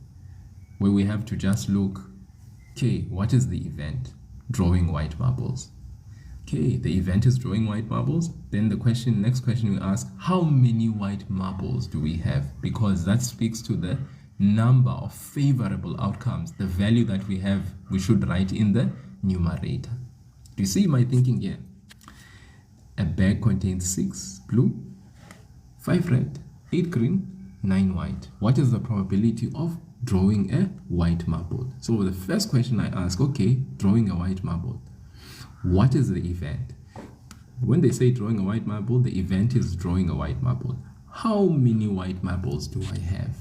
where we have to just look, okay, what is the event? Drawing white marbles. Okay, the event is drawing white marbles. Then the next question we ask, how many white marbles do we have? Because that speaks to the number of favorable outcomes, the value that we have, we should write in the numerator. Do you see my thinking here? A bag contains 6 blue, 5 red, 8 green, 9 white. What is the probability of drawing a white marble? So the first question I ask, okay, drawing a white marble. What is the event? When they say drawing a white marble, the event is drawing a white marble. How many white marbles do I have?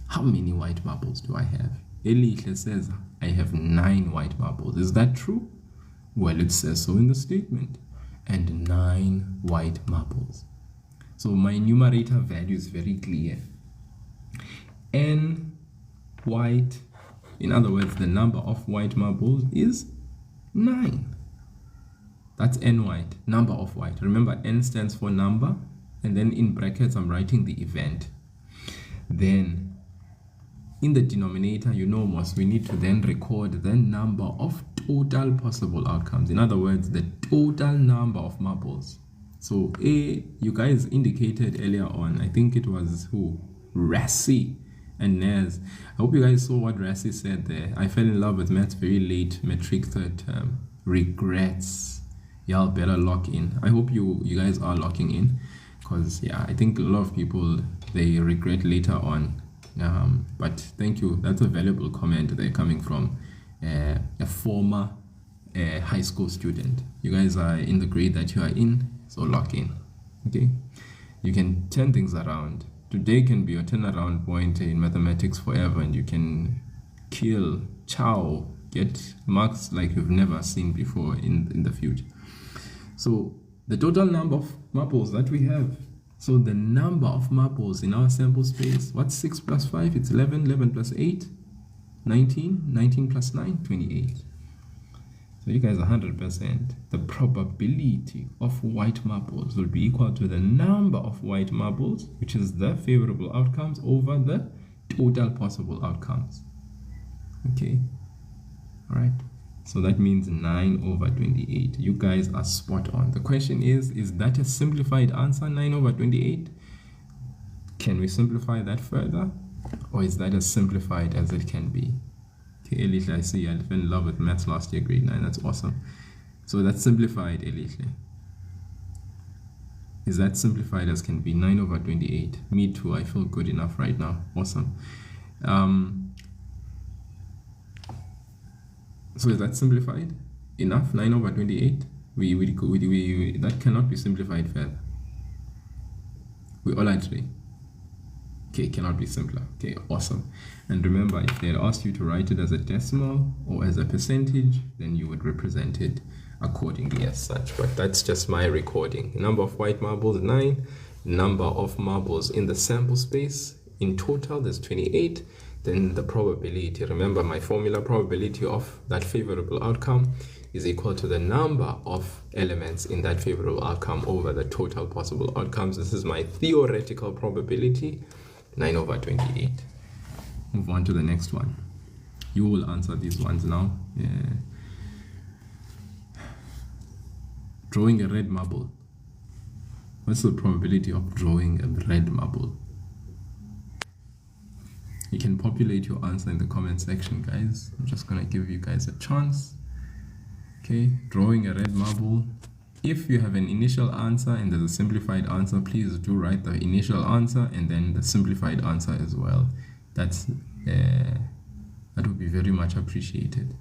How many white marbles do I have? Elihle says, I have 9 white marbles. Is that true? Well, it says so in the statement. And 9 white marbles. So my numerator value is very clear. N white, in other words, the number of white marbles is 9. That's N white, number of white. Remember, N stands for number, and then in brackets, I'm writing the event. Then, in the denominator, you know most, we need to then record the number of total possible outcomes. In other words, the total number of marbles. So, you guys indicated earlier on, I think it was who? Rassi and Nez. I hope you guys saw what Rassi said there. I fell in love with maths very late, metric third term. Regrets. Y'all better lock in. I hope you guys are locking in, because yeah, I think a lot of people, they regret later on. But thank you. That's a valuable comment there coming from a former high school student. You guys are in the grade that you are in, so lock in. Okay, you can turn things around. Today can be your turnaround point in mathematics forever, and you can kill, chow, get marks like you've never seen before in the future. So the total number of marbles that we have. So the number of marbles in our sample space, what's 6 plus 5? It's 11, 11 plus 8, 19, 19 plus 9, 28. So you guys are 100%. The probability of white marbles will be equal to the number of white marbles, which is the favorable outcomes, over the total possible outcomes. Okay, all right. So that means 9 over 28. You guys are spot on. The question is that a simplified answer, 9 over 28? Can we simplify that further? Or is that as simplified as it can be? Okay, Elihle, I see I fell in love with maths last year, grade 9. That's awesome. So that's simplified, Elihle. Is that simplified as can be? 9 over 28. Me too. I feel good enough right now. Awesome. So is that simplified enough? 9 over 28? We that cannot be simplified further. We all agree. Okay, cannot be simpler. Okay, awesome. And remember, if they had asked you to write it as a decimal or as a percentage, then you would represent it accordingly as such. But that's just my recording. Number of white marbles, 9. Number of marbles in the sample space, in total, there's 28. Then the probability, remember my formula, probability of that favorable outcome is equal to the number of elements in that favorable outcome over the total possible outcomes. This is my theoretical probability, 9 over 28. Move on to the next one. You will answer these ones now. Yeah. Drawing a red marble. What's the probability of drawing a red marble? You can populate your answer in the comment section, guys. I'm just gonna give you guys a chance. Okay, drawing a red marble. If you have an initial answer and there's a simplified answer, please do write the initial answer and then the simplified answer as well. That would be very much appreciated.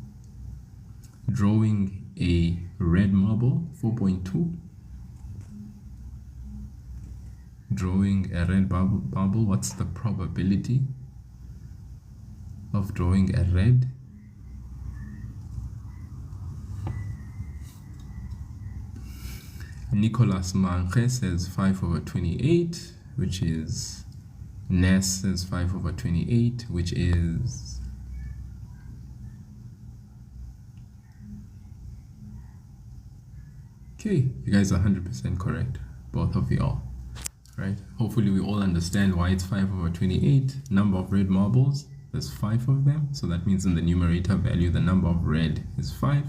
Drawing a red marble, 4.2. Drawing a red marble, what's the probability of drawing a red? Nicholas Manche says 5 over 28, which is Ness says 5 over 28, which is okay. You guys are 100% correct, both of y'all. Right? Hopefully we all understand why it's 5 over 28. Number of red marbles, there's 5 of them, so that means in the numerator value the number of red is 5,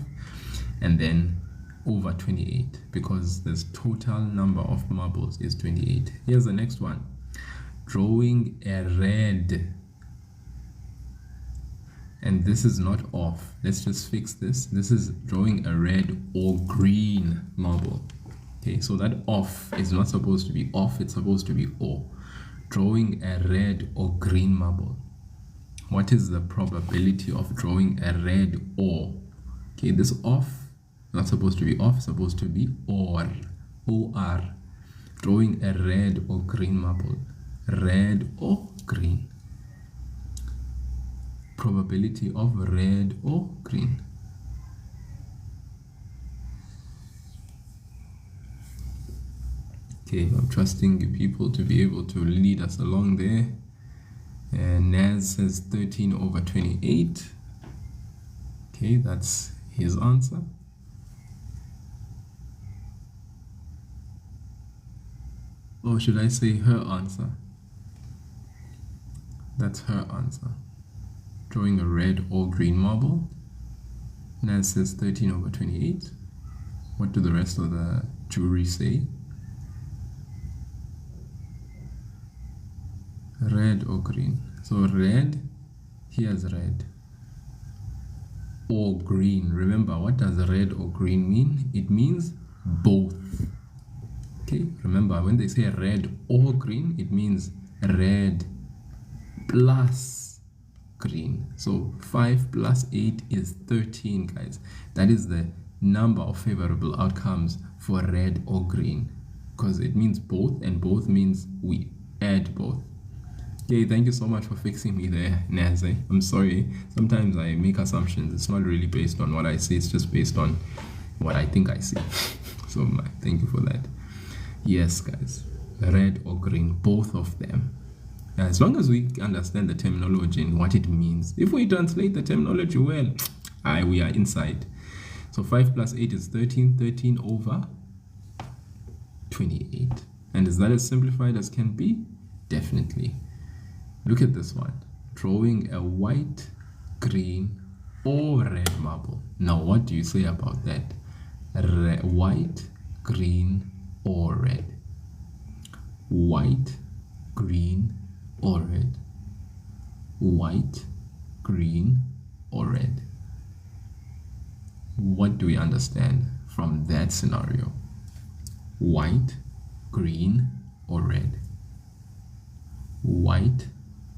and then over 28 because the total number of marbles is 28. Here's the next one. Drawing a red, and this is not off. Let's just fix this. This is drawing a red or green marble. Okay, so that off is not supposed to be off, it's supposed to be or. Drawing a red or green marble. What is the probability of drawing a red or? Okay, this off, not supposed to be off, supposed to be or. O-R. Drawing a red or green marble. Red or green. probability of red or green. Okay, I'm trusting you people to be able to lead us along there. And Naz says 13 over 28. Okay, that's his answer. Or should I say her answer? That's her answer. Drawing a red or green marble. Naz says 13 over 28. What do the rest of the jury say? Red or green? So red, here's red. Or green. Remember, what does red or green mean? It means both. Okay, remember when they say red or green, it means red plus green. So 5 plus 8 is 13, guys. That is the number of favorable outcomes for red or green, because it means both, and both means we add both. Okay, thank you so much for fixing me there, Naze. I'm sorry, sometimes I make assumptions. It's not really based on what I see, it's just based on what I think I see. So thank you for that. Yes, guys, red or green, both of them. As long as we understand the terminology and what it means. If we translate the terminology well, we are inside. So 5 plus 8 is 13, 13 over 28. And is that as simplified as can be? Definitely. Look at this one. Drawing a white, green, or red marble. Now, what do you say about that? White, green, or red? White, green, or red? White, green, or red? What do we understand from that scenario? White, green, or red? White,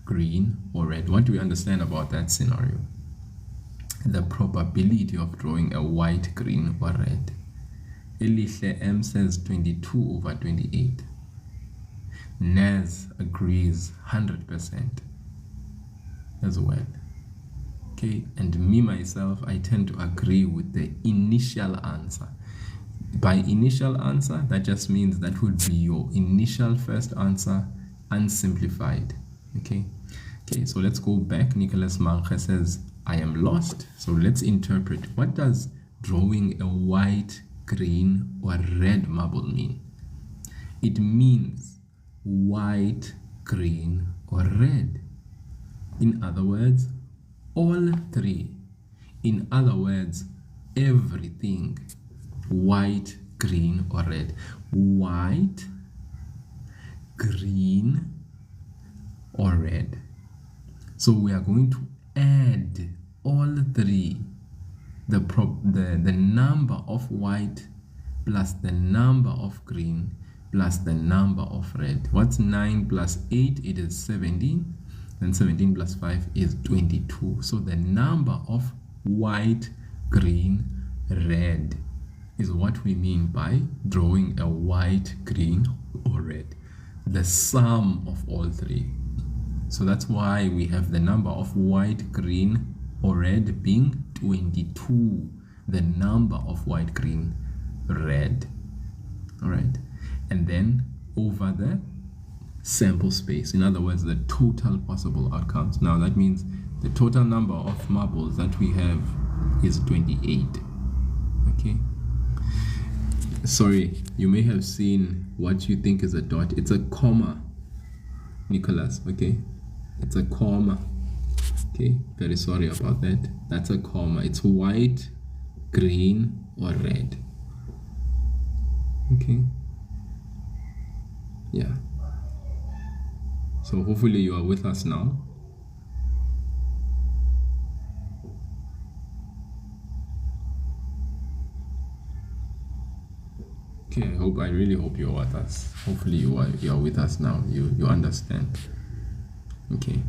green, or red? What do we understand about that scenario? The probability of drawing a white, green, or red. Elihle M says 22 over 28. Naz agrees 100% as well. Okay, and me myself, I tend to agree with the initial answer. By initial answer, that just means that would be your initial first answer, unsimplified. Okay, so let's go back. Nicholas Manche says, I am lost. So let's interpret. What does drawing a white, green, or red marble mean? It means white, green, or red. In other words, all three. In other words, everything. White, green, or red. White, green, or red. So we are going to add all three. The number of white plus the number of green plus the number of red. What's 9 plus 8? It is 17. Then 17 plus 5 is 22. So the number of white, green, red is what we mean by drawing a white, green, or red. The sum of all three. So that's why we have the number of white, green, or red being 22. The number of white, green, red. All right. And then over the sample space. In other words, the total possible outcomes. Now that means the total number of marbles that we have is 28. Okay. Sorry, you may have seen what you think is a dot. It's a comma, Nicholas. Okay. It's a comma. Okay, very sorry about that. That's a comma. It's white, green, or red. Okay. Yeah. So hopefully you are with us now. Okay, I really hope you're with us. Hopefully you are with us now. You understand. Okay.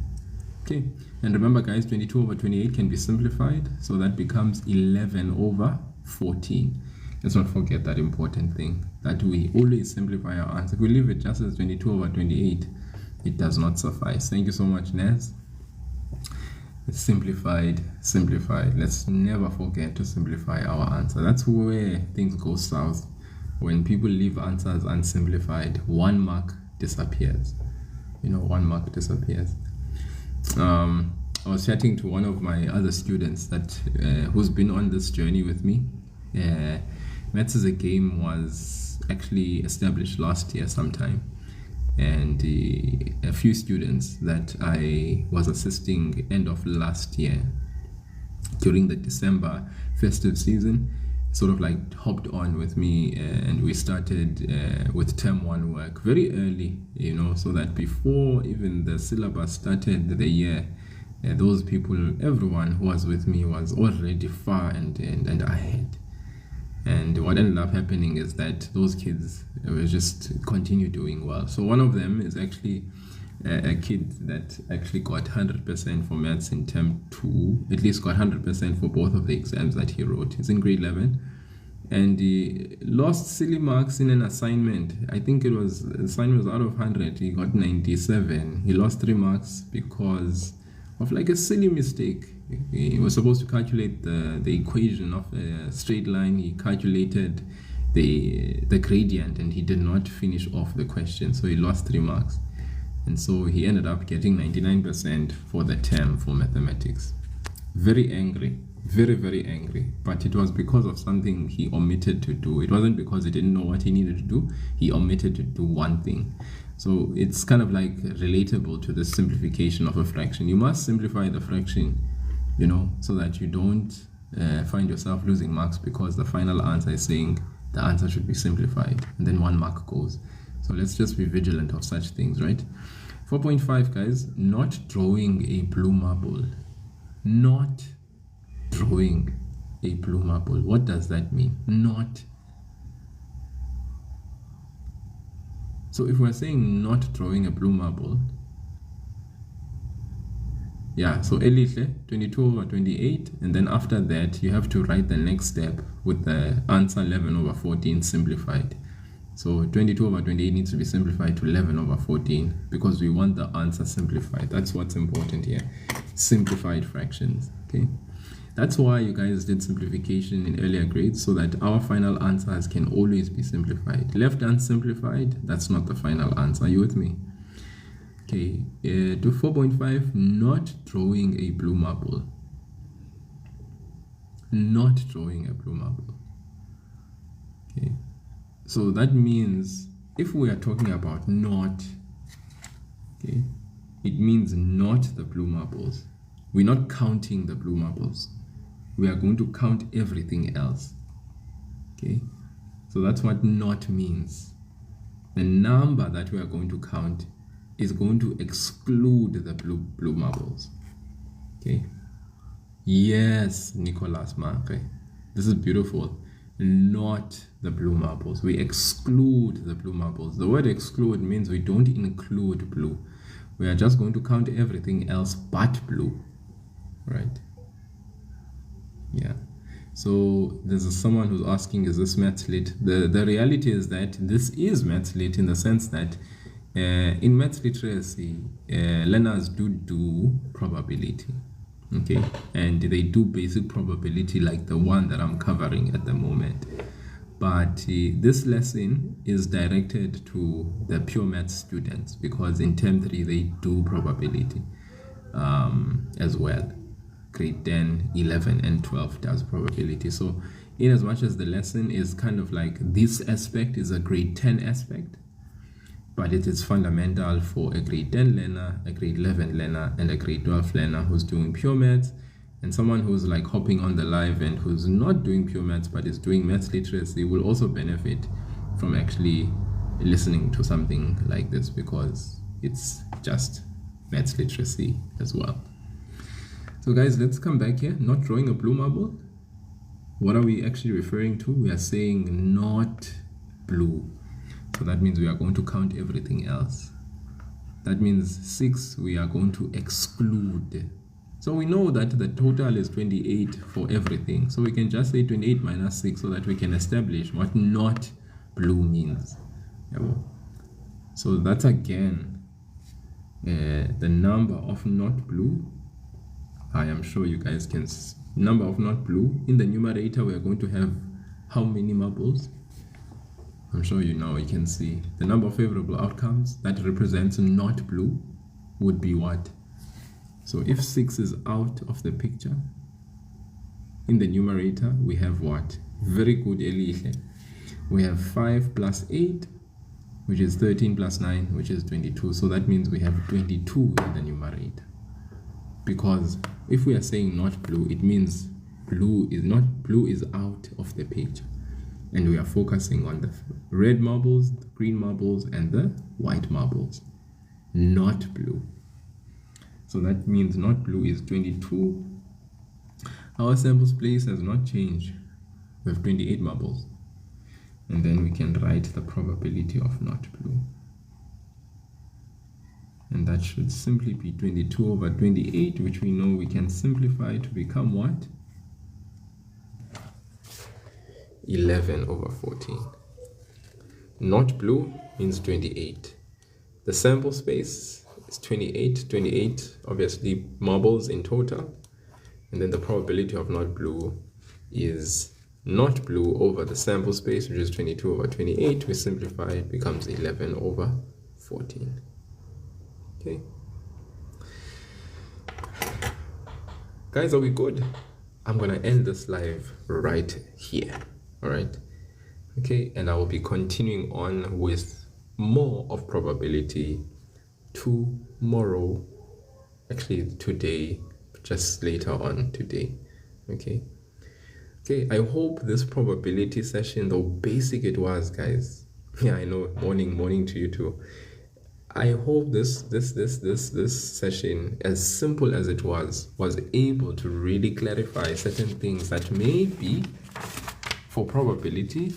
And remember, guys, 22 over 28 can be simplified, so that becomes 11 over 14. Let's not forget that important thing, that we always simplify our answer. If we leave it just as 22 over 28, it does not suffice. Thank you so much, Naz. Simplified. Let's never forget to simplify our answer. That's where things go south. When people leave answers unsimplified, 1 mark disappears. 1 mark disappears. I was chatting to one of my other students who's been on this journey with me. Maths as a game was actually established last year sometime, and a few students that I was assisting end of last year during the December festive season sort of like hopped on with me, and we started with term 1 work very early, so that before even the syllabus started the year, those people, everyone who was with me was already far and ahead. And what ended up happening is that those kids were just continue doing well. So one of them is actually a kid that actually got 100% for maths in term 2, at least got 100% for both of the exams that he wrote. He's in grade 11, and he lost silly marks in an assignment. I think the assignment was out of 100. He got 97. He lost 3 marks because of like a silly mistake. He was supposed to calculate the equation of a straight line. He calculated the gradient, and he did not finish off the question, so he lost 3 marks. And so he ended up getting 99% for the term for mathematics. Very angry, very, very angry. But it was because of something he omitted to do. It wasn't because he didn't know what he needed to do. He omitted to do one thing. So it's kind of like relatable to the simplification of a fraction. You must simplify the fraction, so that you don't find yourself losing marks because the final answer is saying the answer should be simplified, and then 1 mark goes. So let's just be vigilant of such things, right? 4.5, guys, not drawing a blue marble. Not drawing a blue marble. What does that mean? Not. So if we're saying not drawing a blue marble, so elihle, 22 over 28, and then after that you have to write the next step with the answer 11 over 14 simplified. So 22 over 28 needs to be simplified to 11 over 14 because we want the answer simplified. That's what's important here. Simplified fractions, okay? That's why you guys did simplification in earlier grades, so that our final answers can always be simplified. Left unsimplified, that's not the final answer. Are you with me? Okay, to 4.5, not drawing a blue marble. Not drawing a blue marble. Okay. So that means if we are talking about not, okay, it means not the blue marbles. We're not counting the blue marbles. We are going to count everything else. Okay, so that's what not means. The number that we are going to count is going to exclude the blue marbles. Okay. Yes, Nicolas Marque. This is beautiful. Not the blue marbles. We exclude the blue marbles. The word exclude means we don't include blue. We are just going to count everything else but blue, right? Yeah. So there's someone who's asking, is this maths lit? The reality is that this is maths lit in the sense that in maths literacy, learners do probability. Okay, and they do basic probability like the one that I'm covering at the moment. But this lesson is directed to the pure maths students because in term 3 they do probability as well. Grade 10, 11, and 12 does probability. So in as much as the lesson is kind of like this aspect is a grade 10 aspect, but it is fundamental for a grade 10 learner, a grade 11 learner, and a grade 12 learner who's doing pure maths, and someone who's like hopping on the live and who's not doing pure maths but is doing maths literacy will also benefit from actually listening to something like this because it's just maths literacy as well. So guys, let's come back here. Not drawing a blue marble. What are we actually referring to? We are saying not blue. So that means we are going to count everything else. That means 6 we are going to exclude. So we know that the total is 28 for everything. So we can just say 28 minus 6 so that we can establish what not blue means. So that's again the number of not blue I am sure you guys can number of not blue. In the numerator, we are going to have how many marbles? I'm sure you know, you can see the number of favorable outcomes that represents not blue would be what? So if 6 is out of the picture, in the numerator, we have what? Very good, Elihle. We have 5 plus 8, which is 13 plus 9, which is 22. So that means we have 22 in the numerator. Because if we are saying not blue, it means blue is out of the picture. And we are focusing on the red marbles, the green marbles, and the white marbles. Not blue. So that means not blue is 22. Our samples place has not changed. We have 28 marbles. And then we can write the probability of not blue. And that should simply be 22 over 28, which we know we can simplify to become what? 11 over 14. Not blue means 28. The sample space is 28 obviously marbles in total, and then the probability of not blue is not blue over the sample space, which is 22 over 28. We simplify, it becomes 11 over 14. Okay, guys, are we good? I'm gonna end this live right here. All right, okay, and I will be continuing on with more of probability tomorrow, actually today, just later on today. Okay, I hope this probability session, though basic it was, guys, yeah, I know, morning to you too, I hope this session, as simple as it was able to really clarify certain things that maybe for probability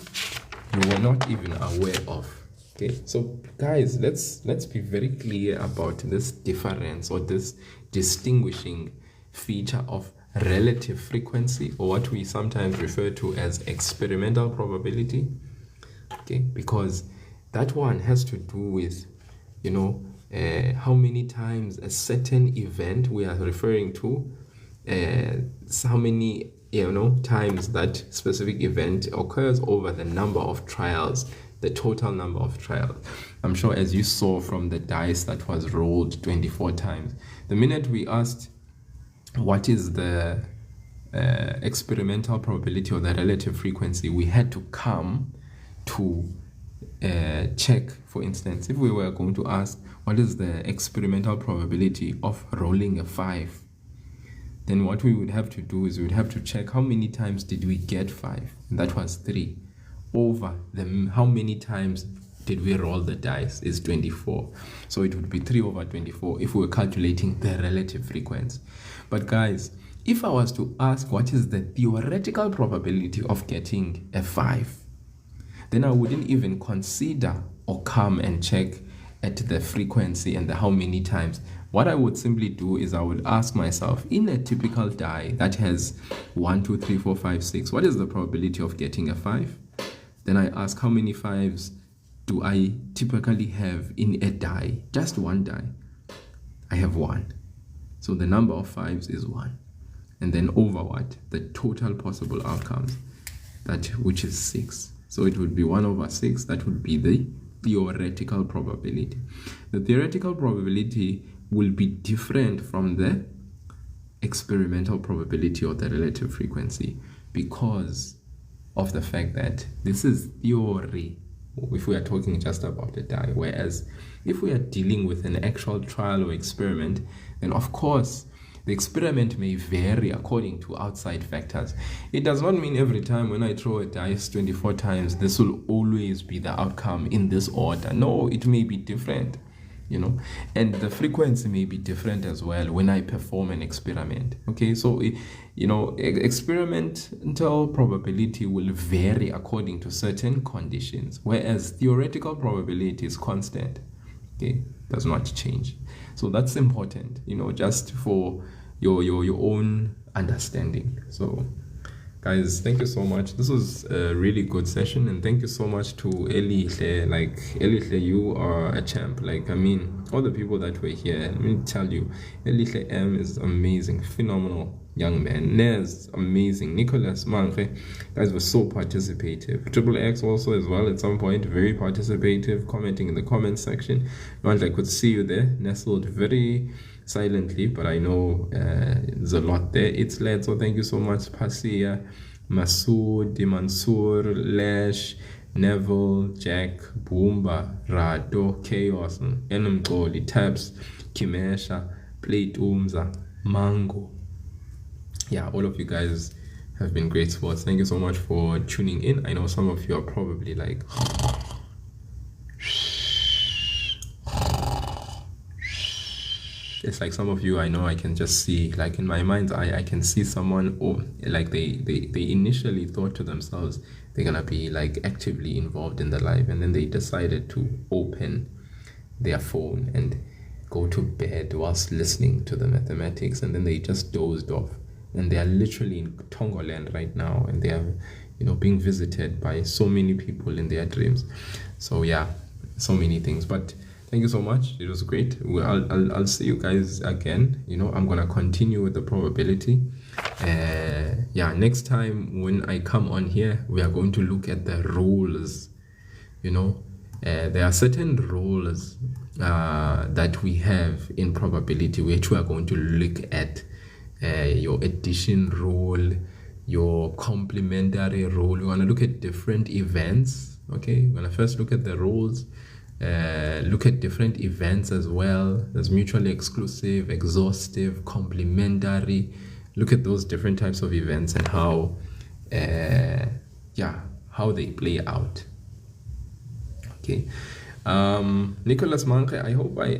you were not even aware of. Okay, so guys, let's be very clear about this difference or this distinguishing feature of relative frequency, or what we sometimes refer to as experimental probability. Okay, because that one has to do with, you know, how many times a certain event we are referring to, how many, you know, times that specific event occurs over the number of trials, the total number of trials. I'm sure, as you saw from the dice that was rolled 24 times, the minute we asked what is the experimental probability or the relative frequency, we had to come to check. For instance, if we were going to ask what is the experimental probability of rolling a 5, then what we would have to do is we would have to check how many times did we get 5, and that was 3, over how many times did we roll the dice is 24. So it would be 3 over 24 if we were calculating the relative frequency. But guys, if I was to ask what is the theoretical probability of getting a 5, then I wouldn't even consider or come and check at the frequency and the how many times. What I would simply do is I would ask myself, in a typical die that has 1, 2, 3, 4, 5, 6, what is the probability of getting a 5? Then I ask, how many 5s do I typically have in a die? Just one die. I have 1. So the number of 5s is 1. And then over what? The total possible outcomes, which is 6. So it would be 1 over 6. That would be the theoretical probability. The theoretical probability will be different from the experimental probability or the relative frequency, because of the fact that this is theory if we are talking just about a die, whereas if we are dealing with an actual trial or experiment, then of course the experiment may vary according to outside factors. It does not mean every time when I throw a dice 24 times, this will always be the outcome in this order. No, it may be different, you know, and the frequency may be different as well when I perform an experiment. Okay, so, you know, experimental probability will vary according to certain conditions, whereas theoretical probability is constant. Okay, does not change. So that's important, you know, just for your own understanding. So Guys, thank you so much. This was a really good session, and thank you so much to Elihle. Like, Elihle, you are a champ. Like, I mean, all the people that were here, let me tell you, Elihle M is amazing, phenomenal young man. Nez, amazing. Nicholas Manche, guys were so participative. Triple X also as well at some point, very participative, commenting in the comments section. I could see you there, nestled very silently, but I know there's a lot there. It's led, so thank you so much. Pasia, Masood, Mansoor, Lash, Neville, Jack, Boomba, Rado, Chaos, Enumgoli, Tabs, Kimesha, Plate Umza, Mango. Yeah, all of you guys have been great sports. Thank you so much for tuning in. I know some of you are probably like it's like some of you I know I can just see, like in my mind's eye, I can see someone, or like they initially thought to themselves they're gonna be like actively involved in the live, and then they decided to open their phone and go to bed whilst listening to the mathematics, and then they just dozed off, and they are literally in Tongoland right now, and they are, you know, being visited by so many people in their dreams. So yeah, so many things. But thank you so much. It was great. I'll see you guys again. You know, I'm gonna continue with the probability. Yeah, next time when I come on here, we are going to look at the rules. You know, there are certain rules that we have in probability, which we are going to look at. Your addition rule, your complementary rule. We're gonna look at different events. Okay, we're gonna first look at the rules. Look at different events as well. There's mutually exclusive, exhaustive, complementary. Look at those different types of events and how how they play out. Okay. Nicholas Manke,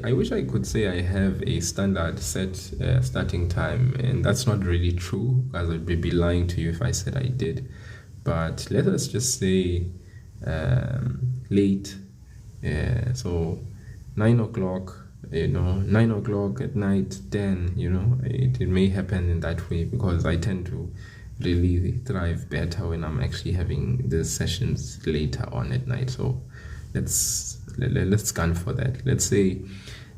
I wish I could say I have a standard set starting time, and that's not really true, as I'd be lying to you if I said I did. But let us just say late. So 9 o'clock, you know, 9 o'clock at night, 10, you know, it may happen in that way, because I tend to really thrive better when I'm actually having the sessions later on at night. So let's gun for that. Let's say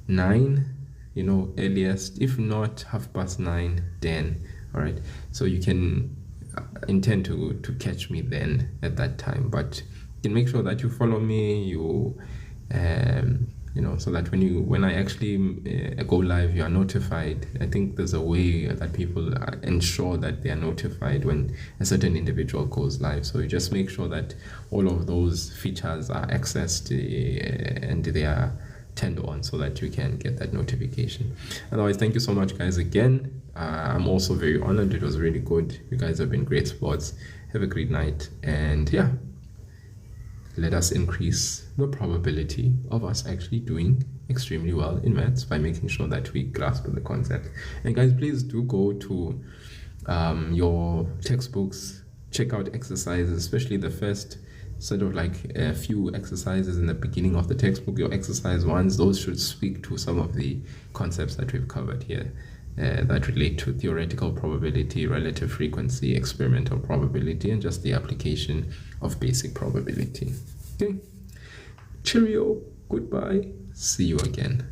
9, you know, earliest, if not 9:30, 10. All right, so you can intend to catch me then at that time, but you can make sure that you follow me, you know, so that when I actually go live, you are notified. I think there's a way that people ensure that they are notified when a certain individual goes live. So you just make sure that all of those features are accessed and they are turned on, so that you can get that notification. Otherwise, thank you so much, guys, again. I'm also very honored. It was really good. You guys have been great sports. Have a great night, and yeah, let us increase the probability of us actually doing extremely well in maths by making sure that we grasp the concept. And guys, please do go to your textbooks, check out exercises, especially the first sort of like a few exercises in the beginning of the textbook. Your exercise ones, those should speak to some of the concepts that we've covered here that relate to theoretical probability, relative frequency, experimental probability, and just the application of basic probability. Okay, cheerio, goodbye, see you again.